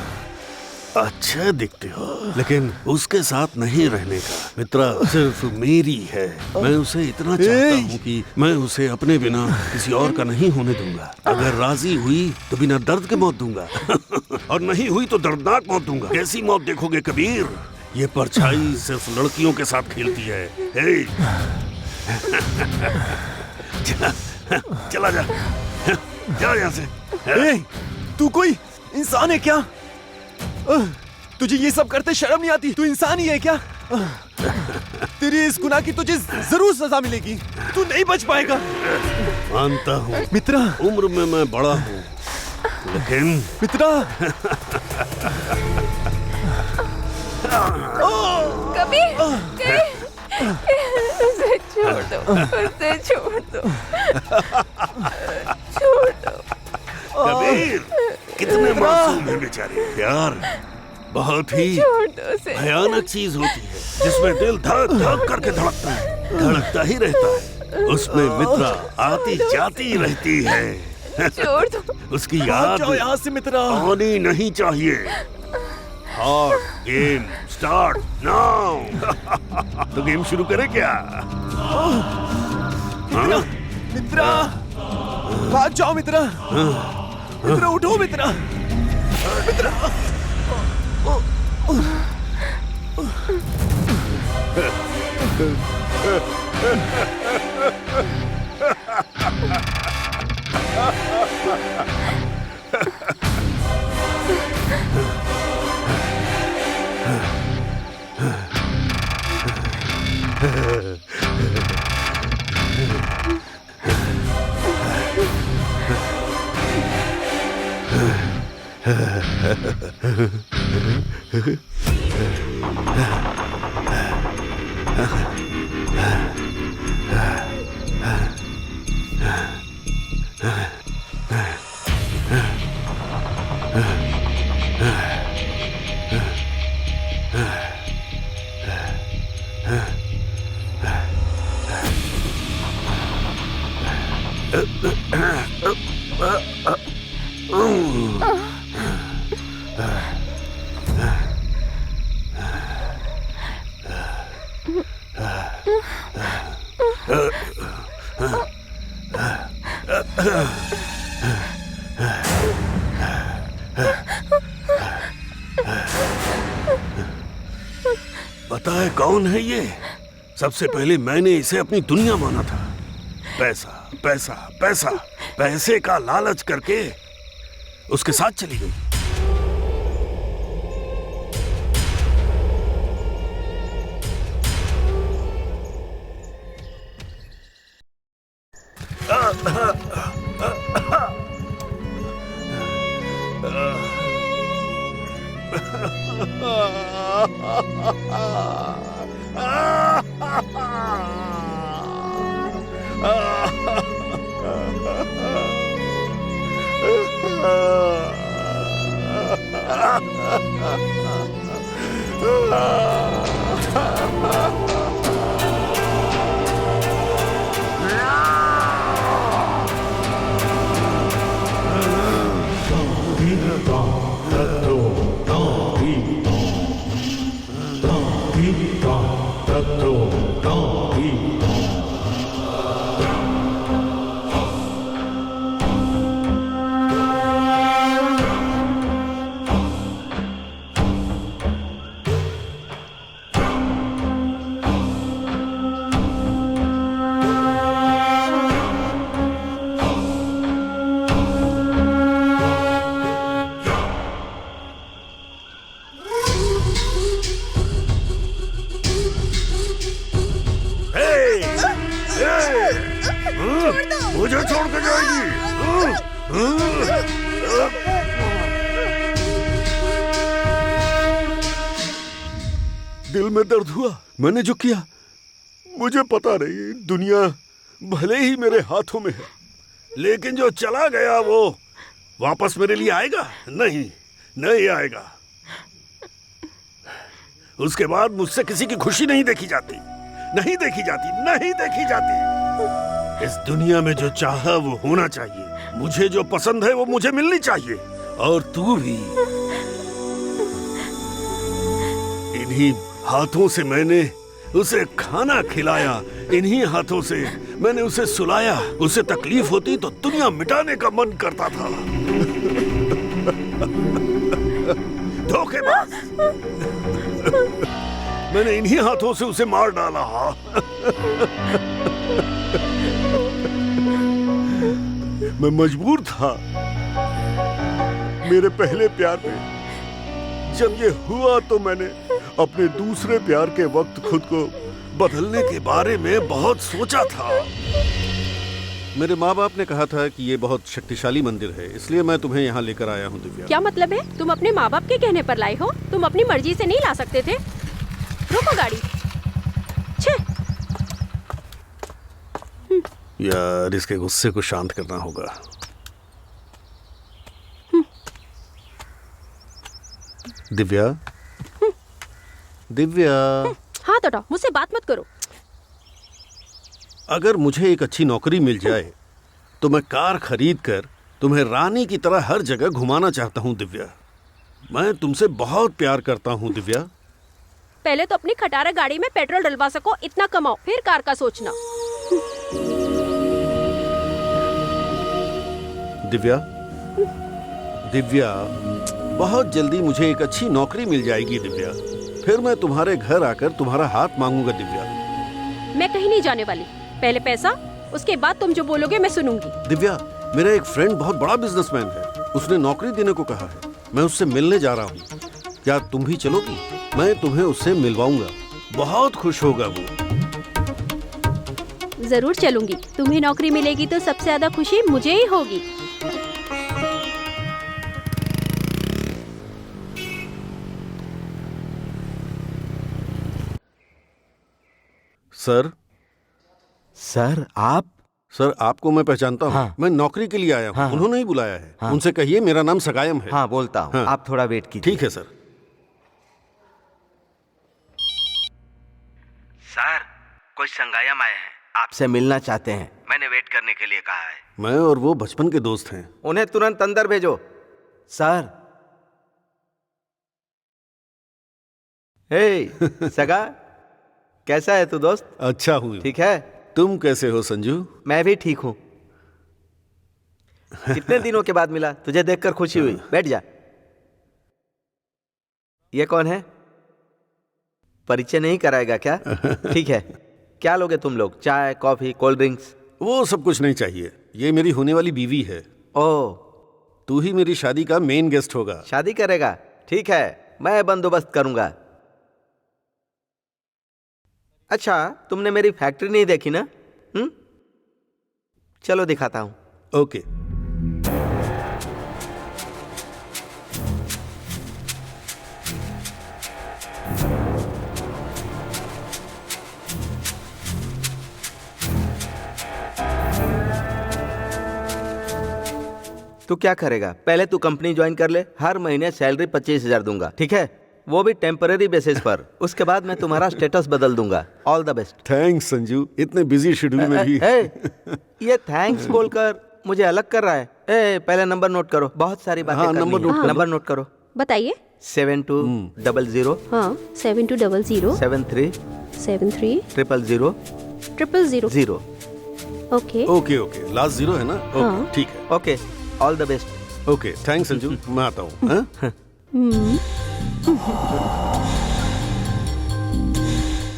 अच्छे दिखते हो, लेकिन उसके साथ नहीं रहने का। मित्रा सिर्फ मेरी है। मैं उसे इतना चाहता हूँ कि मैं उसे अपने बिना किसी और का नहीं होने दूंगा। अगर राजी हुई तो बिना दर्द के मौत दूंगा और नहीं हुई तो दर्दनाक मौत दूंगा। कैसी मौत देखोगे कबीर? ये परछाई सिर्फ लड़कियों के साथ खेलती है। हे चला जा, जा यहाँ से। तू कोई इंसान है क्या? तुझे ये सब करते शर्म नहीं आती? तू इंसान ही है क्या? तेरी इस गुनाह की तुझे जरूर सजा मिलेगी। तू नहीं बच पाएगा। मानता हूँ मित्रा, उम्र में मैं बड़ा हूँ, लेकिन मित्रा कबीर, उसे छोड़ दो, उसे छोड़ दो, छोड़ दो। कबीर, कितने मासूम हैं बेचारे। प्यार बहुत ही भयानक चीज होती है, जिसमें दिल धड़क धड़क करके धड़कता है, धड़कता ही रहता है। उसमें मित्रा आती जाती रहती है। छोड़ दो। उसकी याद यहाँ से मित्रा आनी नहीं चाहिए। Hard game start now. तो गेम शुरू करें क्या? मित्रा, मित्रा भाग जाओ मित्रा। मित्रा उठो मित्रा, मित्रा। पता है कौन है ये? सबसे पहले मैंने इसे अपनी दुनिया माना था। पैसा पैसा पैसा, पैसे का लालच करके उसके साथ चली गई। मुझे छोड़ के जाएगी। दिल में दर्द हुआ मैंने जो किया। मुझे पता नहीं, दुनिया भले ही मेरे हाथों में है, लेकिन जो चला गया वो वापस मेरे लिए आएगा? नहीं, नहीं आएगा। उसके बाद मुझसे किसी की खुशी नहीं देखी जाती, नहीं देखी जाती, नहीं देखी जाती। इस दुनिया में जो चाहा वो होना चाहिए। मुझे जो पसंद है वो मुझे मिलनी चाहिए। और तू भी। इन्हीं हाथों से मैंने उसे खाना खिलाया, इन्हीं हाथों से मैंने उसे सुलाया। उसे तकलीफ होती तो दुनिया मिटाने का मन करता था। धोखेबाज। मैंने इन्हीं हाथों से उसे मार डाला। मैं मजबूर था। मेरे पहले प्यार में जब ये हुआ तो मैंने अपने दूसरे प्यार के वक्त खुद को बदलने के बारे में बहुत सोचा था। मेरे माँ बाप ने कहा था कि ये बहुत शक्तिशाली मंदिर है, इसलिए मैं तुम्हें यहाँ लेकर आया हूँ दिव्या। क्या मतलब है? तुम अपने माँ बाप के कहने पर लाए हो? तुम अपनी मर्जी से नहीं ला सकते थे? रोको गाड़ी। छे। यार, इसके गुस्से को शांत करना होगा। दिव्या, दिव्या, हाथ हटाओ, मुझसे बात मत करो। अगर मुझे एक अच्छी नौकरी मिल जाए तो मैं कार खरीद कर तुम्हें रानी की तरह हर जगह घुमाना चाहता हूँ दिव्या। मैं तुमसे बहुत प्यार करता हूँ दिव्या। पहले तो अपनी खटारा गाड़ी में पेट्रोल डलवा सको, इतना कमाओ, फिर कार का सोचना। दिव्या, दिव्या, बहुत जल्दी मुझे एक अच्छी नौकरी मिल जाएगी दिव्या। फिर मैं तुम्हारे घर आकर तुम्हारा हाथ मांगूंगा दिव्या। मैं कहीं नहीं जाने वाली। पहले पैसा, उसके बाद तुम जो बोलोगे मैं सुनूंगी। दिव्या, मेरा एक फ्रेंड बहुत बड़ा बिजनेसमैन है, उसने नौकरी देने को कहा है। मैं उससे मिलने जा रहा हूँ, क्या तुम भी चलोगी? मैं तुम्हें उससे मिलवाऊंगा, बहुत खुश होगा वो। जरूर चलूंगी। तुम्हें नौकरी मिलेगी तो सबसे ज्यादा खुशी मुझे ही होगी। सर। सर, आप? सर, आपको मैं पहचानता हूँ। हाँ। मैं नौकरी के लिए आया हूँ। हाँ। उन्होंने ही बुलाया है। हाँ। उनसे कहिए मेरा नाम सगायम है। हाँ, बोलता हूँ। हाँ। आप थोड़ा वेट कीजिए। ठीक है सर। सर, कोई संगायम आए हैं, आपसे मिलना चाहते हैं। मैंने वेट करने के लिए कहा है। मैं और वो बचपन के दोस्त हैं। उन्हें तुरंत अंदर भेजो। सर। हे सगा, कैसा है तू दोस्त? अच्छा हूँ। ठीक है। तुम कैसे हो संजू? मैं भी ठीक हूँ। कितने दिनों के बाद मिला, तुझे देखकर खुशी हुई। बैठ जा। ये कौन है? परिचय नहीं कराएगा क्या? ठीक है। क्या लोगे तुम लोग? चाय, कॉफी, कोल्ड ड्रिंक्स? वो सब कुछ नहीं चाहिए। ये मेरी होने वाली बीवी है। ओह, तू ही मेरी शादी का मेन गेस्ट होगा। शादी करेगा? ठीक है, मैं बंदोबस्त करूंगा। अच्छा, तुमने मेरी फैक्ट्री नहीं देखी ना? चलो दिखाता हूं। ओके। तू क्या करेगा? पहले तू कंपनी ज्वाइन कर ले, हर महीने सैलरी 25,000 दूंगा, ठीक है? वो भी टेम्पररी बेसिस पर। उसके बाद मैं तुम्हारा स्टेटस बदल दूंगा। All the best. Thanks Sanju, इतने बिजी शेड्यूल में भी। ये थैंक्स बोलकर मुझे अलग कर रहा है। पहले नंबर नोट करो, बहुत सारी बातें करनी है। नंबर नोट करो। बताइए। 7200। हाँ, 7200 73 73 000 000। ओके ओके ओके, लास्ट 0 है ना? ओके, ठीक है। Okay, all the best. Okay, thanks Sanju, मैं आता हूँ।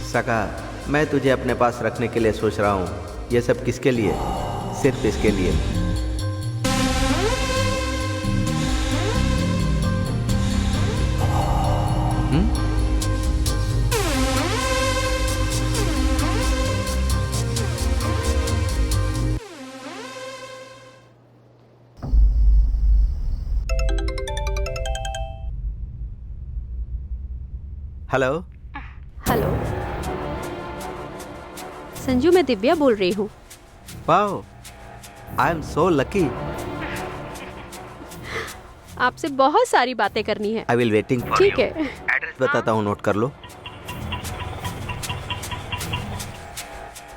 सका, मैं तुझे अपने पास रखने के लिए सोच रहा हूँ। ये सब किसके लिए? सिर्फ इसके लिए। हेलो। हेलो संजू, मैं दिव्या बोल रही हूँ। Wow, I am so lucky. आपसे बहुत सारी बातें करनी है। आई विल वेटिंग फॉर ठीक यू। है। एड्रेस बताता हूँ, नोट कर लो।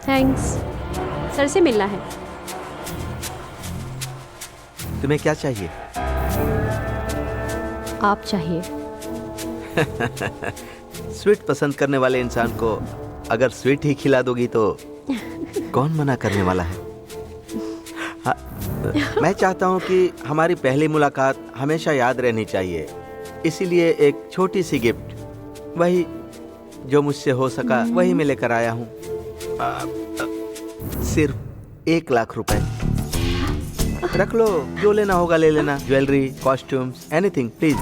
थैंक्स। सर से मिलना है। तुम्हें क्या चाहिए? आप चाहिए। स्वीट पसंद करने वाले इंसान को अगर स्वीट ही खिला दोगी तो कौन मना करने वाला है? हाँ, मैं चाहता हूँ कि हमारी पहली मुलाकात हमेशा याद रहनी चाहिए, इसीलिए एक छोटी सी गिफ्ट, वही जो मुझसे हो सका वही मैं लेकर आया हूँ। सिर्फ 1 लाख रुपए। रख लो, जो लेना होगा ले लेना, ज्वेलरी, कॉस्ट्यूम्स, एनीथिंग प्लीज।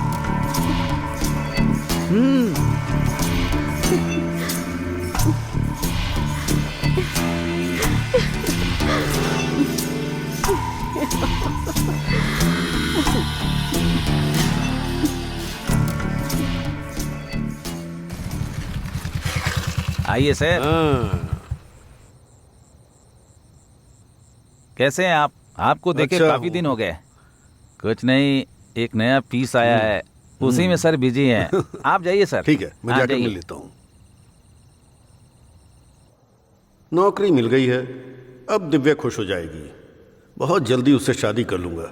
आइए सर। कैसे हैं आप? आपको देखे अच्छा काफी दिन हो गए। कुछ नहीं, एक नया पीस आया है, उसी में सर बिजी हैं। आप जाइए सर। ठीक है, मैं जाकर मिल लेता हूँ। नौकरी मिल गई है, अब दिव्या खुश हो जाएगी। बहुत जल्दी उससे शादी कर लूंगा,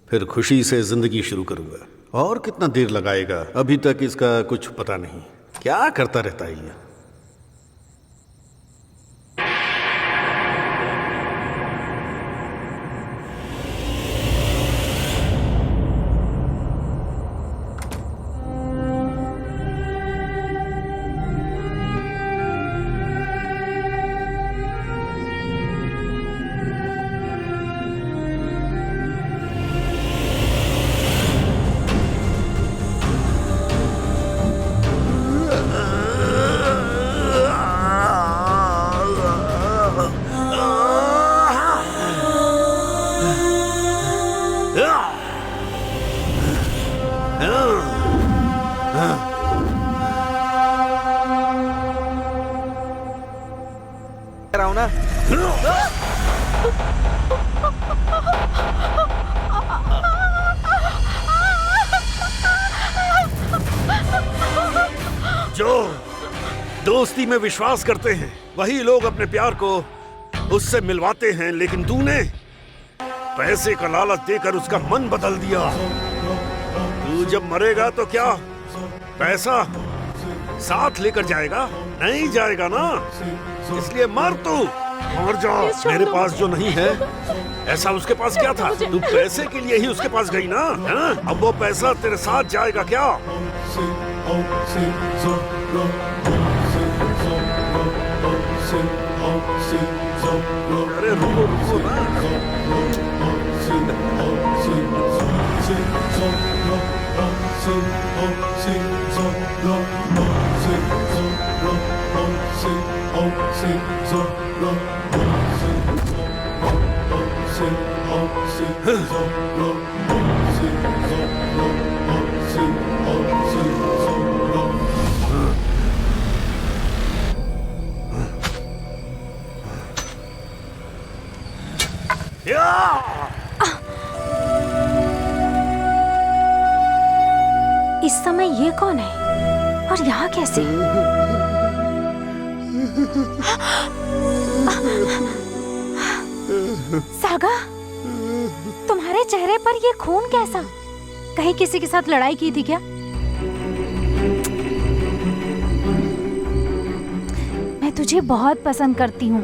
फिर खुशी से जिंदगी शुरू करूंगा। और कितना देर लगाएगा, अभी तक इसका कुछ पता नहीं, क्या करता रहता है ये। जो दोस्ती में विश्वास करते हैं वही लोग अपने प्यार को उससे मिलवाते हैं, लेकिन तूने पैसे का लालच देकर उसका मन बदल दिया। तू जब मरेगा तो क्या पैसा साथ लेकर जाएगा? नहीं जाएगा ना, इसलिए मर तू और जा। मेरे पास जो नहीं है, ऐसा उसके पास क्या था? तू पैसे के लिए ही उसके पास गई ना, है? अब वो पैसा तेरे साथ जाएगा क्या? अरे रुको रुको ना। इस समय ये कौन है और यहाँ कैसे? सागा, तुम्हारे चेहरे पर ये खून कैसा? कहीं किसी के साथ लड़ाई की थी क्या? मैं तुझे बहुत पसंद करती हूँ।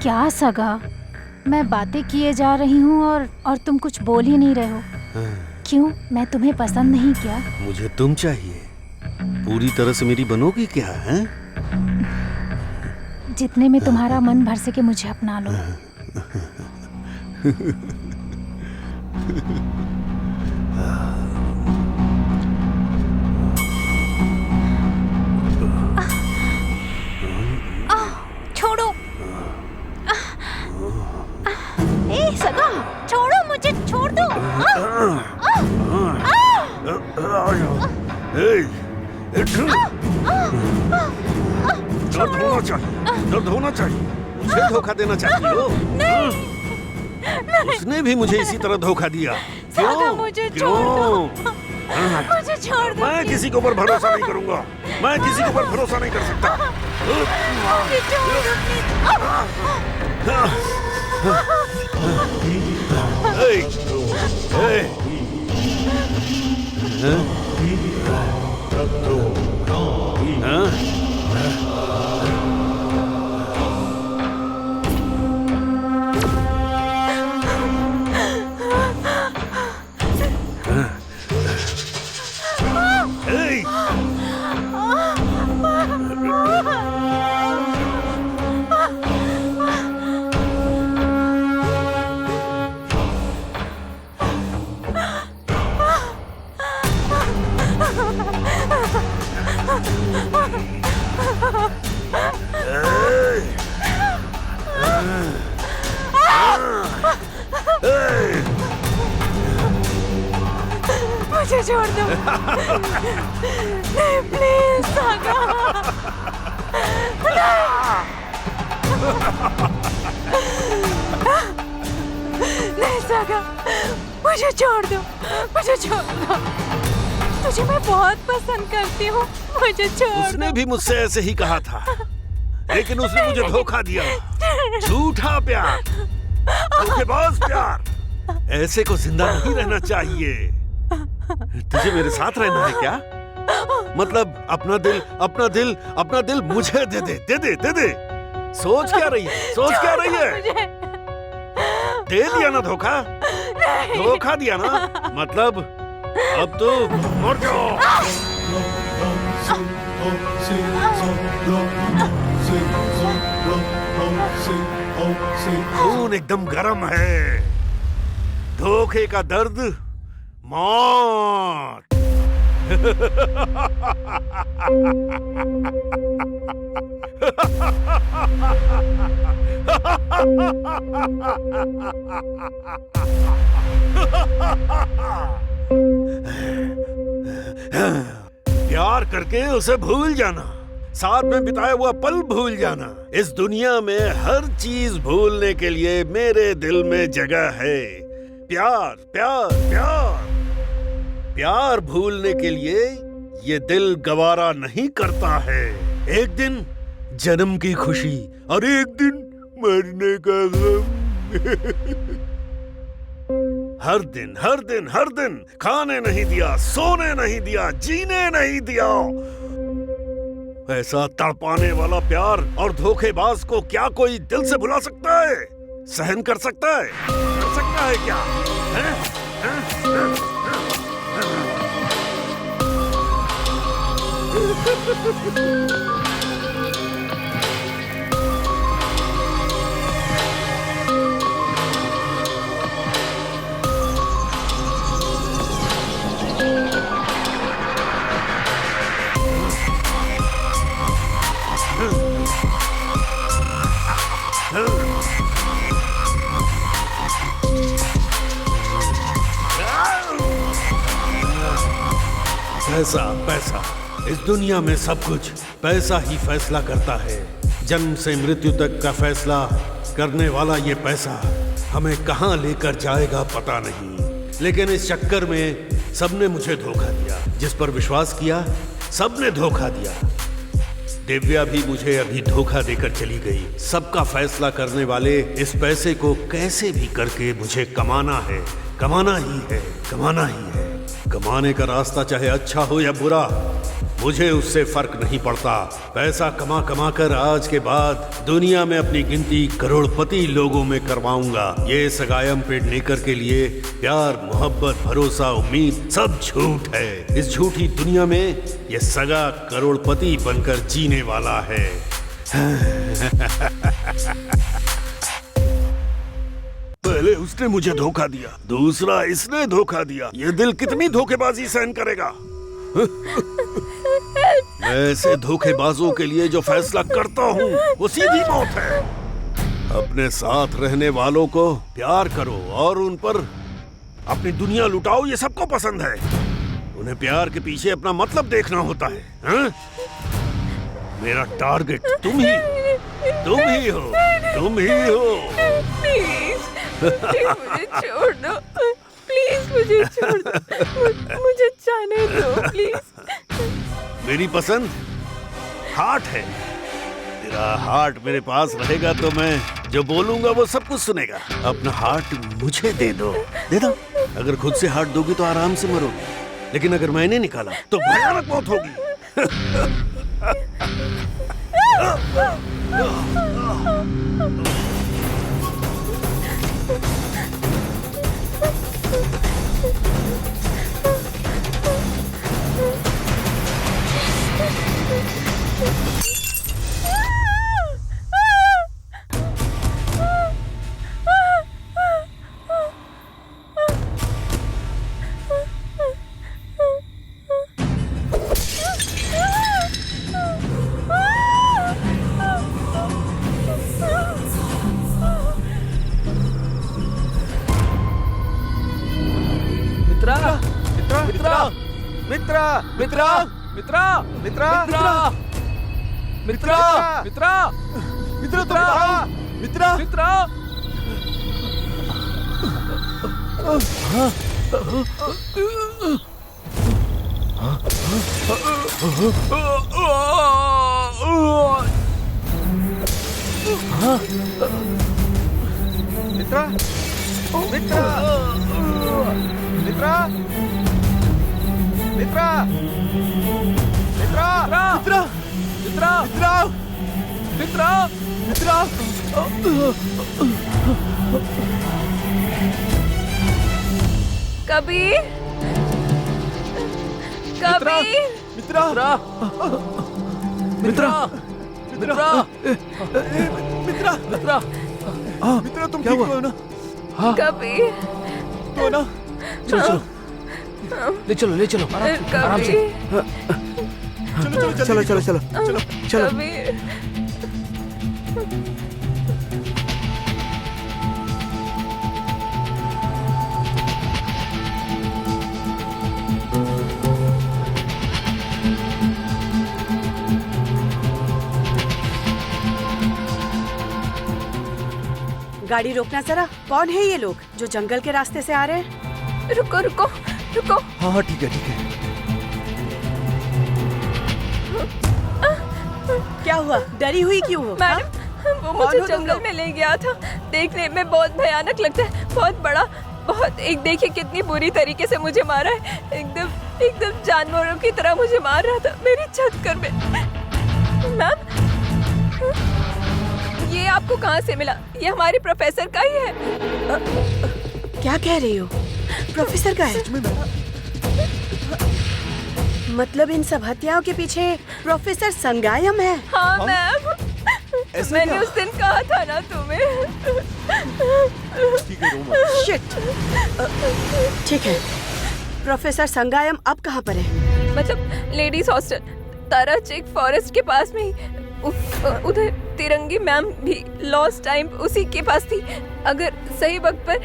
क्या सगा, मैं बातें किए जा रही हूँ और तुम कुछ बोल ही नहीं रहे हो। क्यों, मैं तुम्हें पसंद नहीं क्या? मुझे तुम चाहिए। पूरी तरह से मेरी बनोगी क्या है? जितने में तुम्हारा मन भर सके मुझे अपना लो। छोड़ो। ए सगा, छोड़ो मुझे, छोड़ दो। दर्द होना चाहिए, दर्द होना चाहिए। मुझे धोखा देना चाहती हो? उसने भी मुझे इसी तरह धोखा दिया। क्यों? मुझे क्यों? मुझे छोड़ दो। मैं किसी के ऊपर भरोसा नहीं करूंगा। मैं किसी के ऊपर भरोसा नहीं कर सकता। मुझे छोड़ मुझे छोड़ दो। नहीं, प्लीज सागा। नहीं सागा, मुझे छोड़ दो, मुझे छोड़ दो। तुझे मैं बहुत पसंद करती हूँ, मुझे छोड़ दो। उसने भी मुझसे ऐसे ही कहा था, लेकिन उसने मुझे धोखा दिया। झूठा प्यार, धोखेबाज प्यार। ऐसे को जिंदा नहीं रहना चाहिए। तुझे मेरे साथ रहना है क्या? मतलब अपना दिल, अपना दिल, अपना दिल मुझे दे दे, दे दे, दे दे। सोच क्या रही है? सोच क्या रही है? दे दिया ना धोखा, धोखा दिया ना, मतलब अब तो मर जाओ। खून एकदम गर्म है। धोखे का दर्द मौत। प्यार करके उसे भूल जाना, साथ में बिताया हुआ पल भूल जाना। इस दुनिया में हर चीज भूलने के लिए मेरे दिल में जगह है। प्यार, प्यार, प्यार। प्यार भूलने के लिए ये दिल गवारा नहीं करता है। एक दिन जन्म की खुशी और एक दिन मरने का गम। हर दिन, हर दिन, हर दिन खाने नहीं दिया, सोने नहीं दिया, जीने नहीं दिया। ऐसा तड़पाने वाला प्यार और धोखेबाज को क्या कोई दिल से भुला सकता है? सहन कर सकता है? कर सकता है क्या? हैं? पैसा, पैसा। इस दुनिया में सब कुछ पैसा ही फैसला करता है। जन्म से मृत्यु तक का फैसला करने वाला ये पैसा हमें कहां लेकर जाएगा पता नहीं। लेकिन इस चक्कर में सबने मुझे धोखा दिया। जिस पर विश्वास किया सबने धोखा दिया। दिव्या भी मुझे अभी धोखा देकर चली गई। सबका फैसला करने वाले इस पैसे को कैसे भी करके मुझे कमाना है, कमाना ही है, कमाना ही है। कमाने का रास्ता चाहे अच्छा हो या बुरा, मुझे उससे फर्क नहीं पड़ता। पैसा कमा कमा कर आज के बाद दुनिया में अपनी गिनती करोड़पति लोगों में करवाऊंगा। ये सगायम पेडनेकर के लिए प्यार, मोहब्बत, भरोसा, उम्मीद सब झूठ है। इस झूठी दुनिया में ये सगा करोड़पति बनकर जीने वाला है। पहले उसने मुझे धोखा दिया, दूसरा इसने धोखा दिया। ये दिल कितनी धोखेबाजी सहन करेगा? ऐसे धोखेबाजों के लिए जो फैसला करता हूँ वो सीधी मौत है। अपने साथ रहने वालों को प्यार करो और उन पर अपनी दुनिया लुटाओ, ये सबको पसंद है। उन्हें प्यार के पीछे अपना मतलब देखना होता है, हाँ? मेरा टारगेट तुम ही हो, तुम ही हो। मुझे छोड़ दो प्लीज, मुझे छोड़ दो, मुझे जाने दो प्लीज। मेरी पसंद हार्ट है। तेरा हार्ट मेरे पास रहेगा तो मैं जो बोलूंगा वो सब कुछ सुनेगा। अपना हार्ट मुझे दे दो, दे दो। अगर खुद से हार्ट दोगी तो आराम से मरोगी, लेकिन अगर मैंने निकाला तो भयानक मौत होगी। कबीर, कबीर, मित्रा तुम ठीक हो ना? कबीर, तो ना चलो चलो ले चलो आराम से। चलो चलो चलो चलो चलो। कबीर, गाड़ी रोकना जरा। कौन है ये लोग जो जंगल के रास्ते से आ रहे हैं? रुको रुको रुको। हाँ ठीक है ठीक है। क्या हुआ? डरी हुई क्यों हो? मैडम, वो मुझे जंगल में ले गया था। देखने में बहुत भयानक लगता है, बहुत बड़ा, बहुत। एक देखिए कितनी बुरी तरीके से मुझे मारा है। एकदम जानवरों की तरह मुझे मार रहा था मेरी छत कर में। मैम, ये आपको कहाँ से मिला? ये हमारे प्रोफेसर का ही है। क्या कह रही हो? प्रोफेसर का है? मतलब इन सब हत्याओं के पीछे प्रोफेसर संगायम है? हाँ मैम, मैंने उस दिन कहा था ना तुम्हें। शिट। ठीक है, प्रोफेसर संगायम अब कहाँ पर है? मतलब लेडीज हॉस्टल ताराचेक फॉरेस्ट के पास में ही। उधर तिरंगी मैम भी लॉस्ट टाइम उसी के पास थी। अगर सही वक्त पर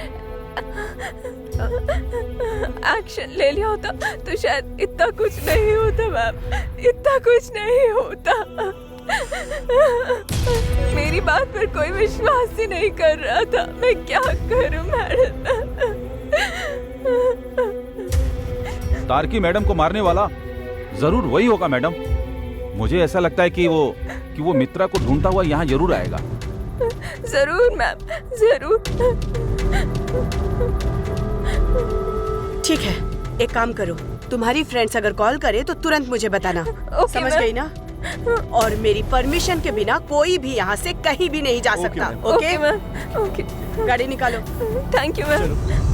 एक्शन ले लिया होता तो शायद इतना कुछ नहीं होता मैम, इतना कुछ नहीं होता। मेरी बात पर कोई विश्वास ही नहीं कर रहा था। मैं क्या करूं मैडम? तारकी मैडम को मारने वाला जरूर वही होगा मैडम। मुझे ऐसा लगता है कि वो मित्रा को ढूंढता हुआ यहाँ जरूर आएगा। जरूर मैम, जरूर। ठीक है, एक काम करो, तुम्हारी फ्रेंड्स अगर कॉल करे तो तुरंत मुझे बताना। समझ गई ना? और मेरी परमिशन के बिना कोई भी यहाँ से कहीं भी नहीं जा सकता। ओके? ओके। गाड़ी निकालो। Thank you ma'am.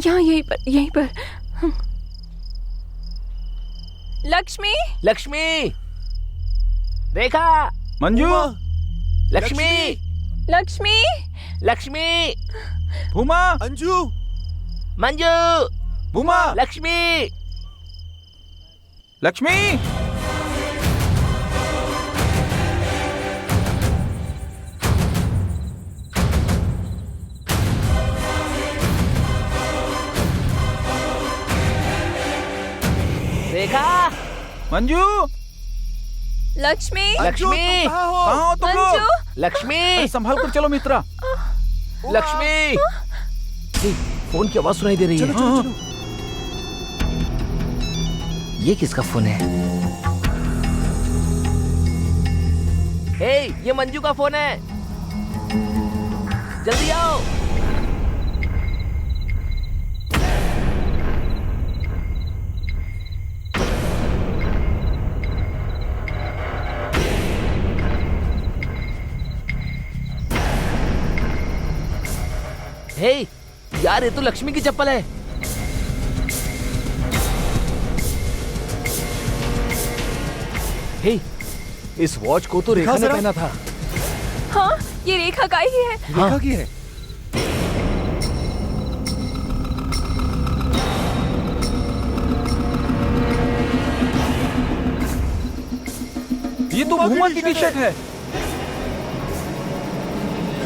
यहाँ यहीं पर। लक्ष्मी, लक्ष्मी, रेखा, मंजू, लक्ष्मी, लक्ष्मी, लक्ष्मी, भूमा, अंजू, मंजू, भूमा, लक्ष्मी, लक्ष्मी। रेखा, मंजू, लक्ष्मी, लक्ष्मी, कहाँ हो तुम लोग? लक्ष्मी, अरे संभाल कर चलो मित्रा। लक्ष्मी। फोन की आवाज सुनाई दे रही है। चलो। ये किसका फोन है? हे, ये मंजू का फोन है। जल्दी आओ। हे, यार ये तो लक्ष्मी की चप्पल है। हे, इस वॉच को तो रेखा ने पहना था। हाँ, ये रेखा का ही है। रेखा की है। ये तो भूमा की टी शर्ट है।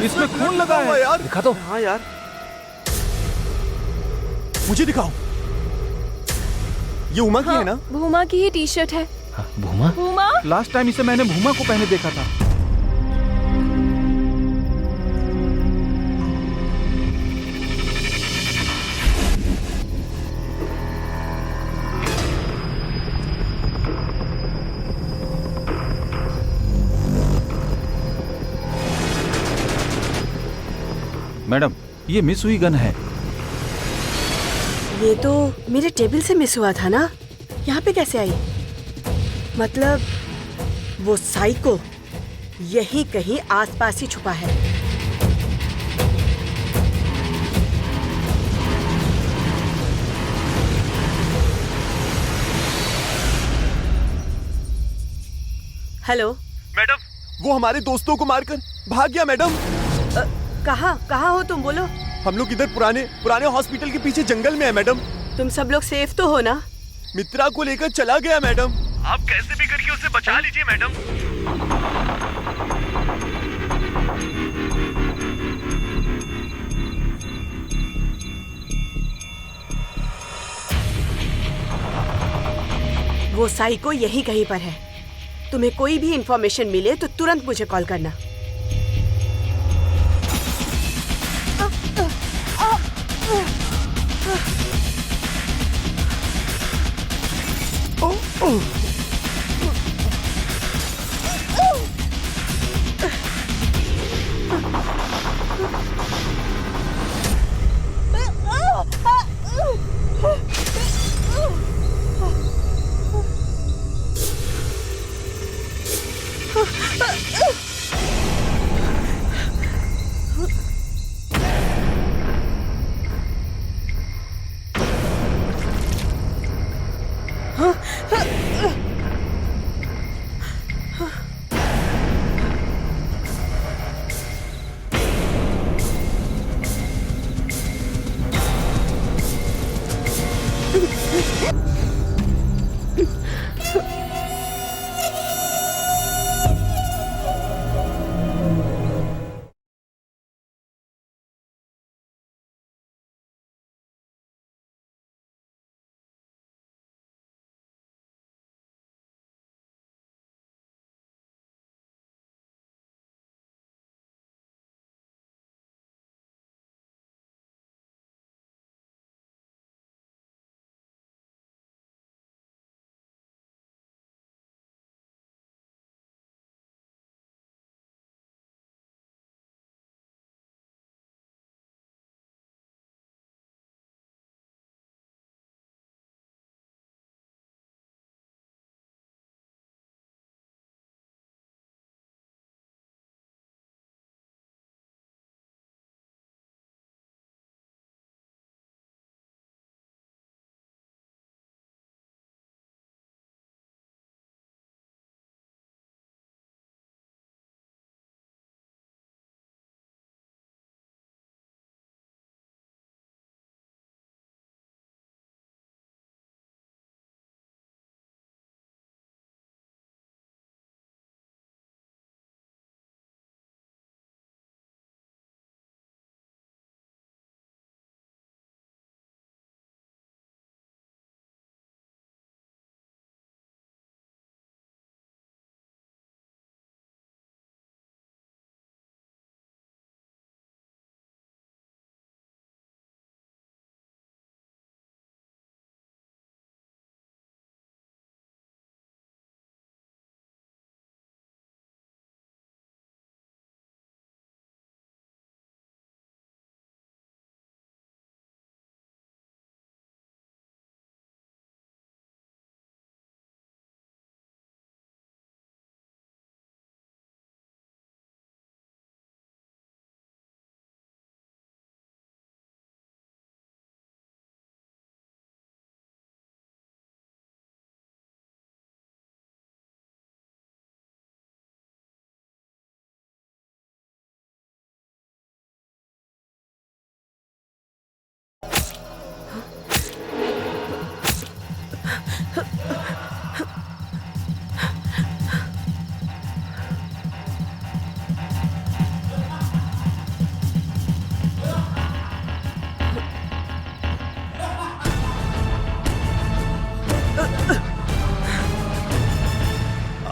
इसमें खून लगा है यार। दिखा दो। हाँ यार, मुझे दिखाओ। ये उमा की है ना? भूमा की ही टी शर्ट है। भूमा? भूमा? लास्ट टाइम इसे मैंने भूमा को पहने देखा था। मैडम, ये मिस हुई गन है। ये तो मेरे टेबल से मिस हुआ था ना, यहाँ पे कैसे आई? मतलब वो साइको यहीं कहीं आसपास ही छुपा है। हेलो मैडम, वो हमारे दोस्तों को मारकर भाग गया मैडम। कहाँ हो तुम? बोलो। हम लोग इधर पुराने हॉस्पिटल के पीछे जंगल में है मैडम। तुम सब लोग सेफ तो हो ना? मित्रा को लेकर चला गया मैडम। आप कैसे भी करके उसे बचा लीजिए मैडम। वो साइको यहीं कहीं पर है। तुम्हें कोई भी इंफॉर्मेशन मिले तो तुरंत मुझे कॉल करना।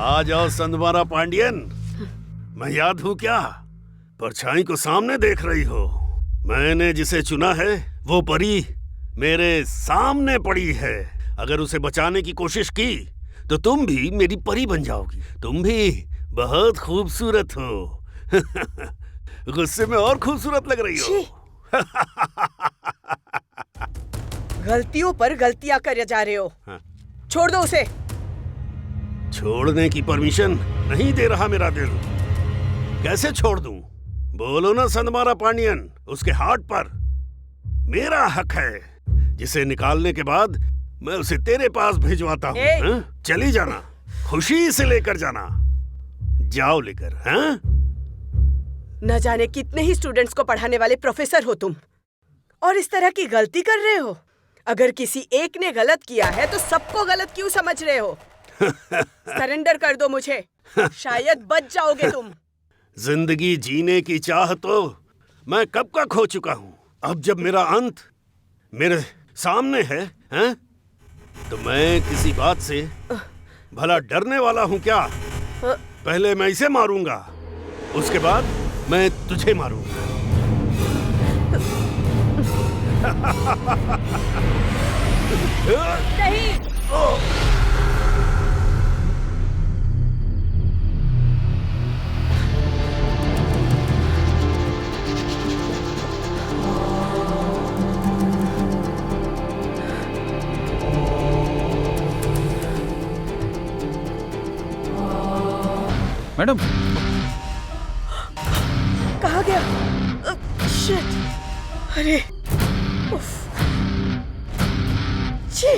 आ जाओ संदमारा पांडियन। मैं याद हूं क्या? परछाई को सामने देख रही हो। मैंने जिसे चुना है वो परी मेरे सामने पड़ी है। अगर उसे बचाने की कोशिश की तो तुम भी मेरी परी बन जाओगी। तुम भी बहुत खूबसूरत हो। गुस्से में और खूबसूरत लग रही हो। गलतियों पर गलतियां कर जा रहे हो। छोड़ दो उसे। छोड़ने की परमिशन नहीं दे रहा मेरा दिल। कैसे छोड़ दूं? बोलो ना संदमारा पांडियन। उसके हार्ट पर मेरा हक है, जिसे निकालने के बाद मैं उसे तेरे पास भिजवाता हूँ। चली जाना, खुशी से लेकर जाना। जाओ लेकर। न जाने कितने ही स्टूडेंट्स को पढ़ाने वाले प्रोफेसर हो तुम, और इस तरह की गलती कर रहे हो। अगर किसी एक ने गलत किया है तो सबको गलत क्यों समझ रहे हो? सरेंडर कर दो मुझे, शायद बच जाओगे तुम। जिंदगी जीने की चाह तो मैं कब का खो चुका हूँ। अब जब मेरा अंत मेरे सामने है, तो मैं किसी बात से भला डरने वाला हूँ क्या? पहले मैं इसे मारूंगा, उसके बाद मैं तुझे मारूंगा। नहीं। मैडम कहाँ गया? शिट! अरे उफ! छी!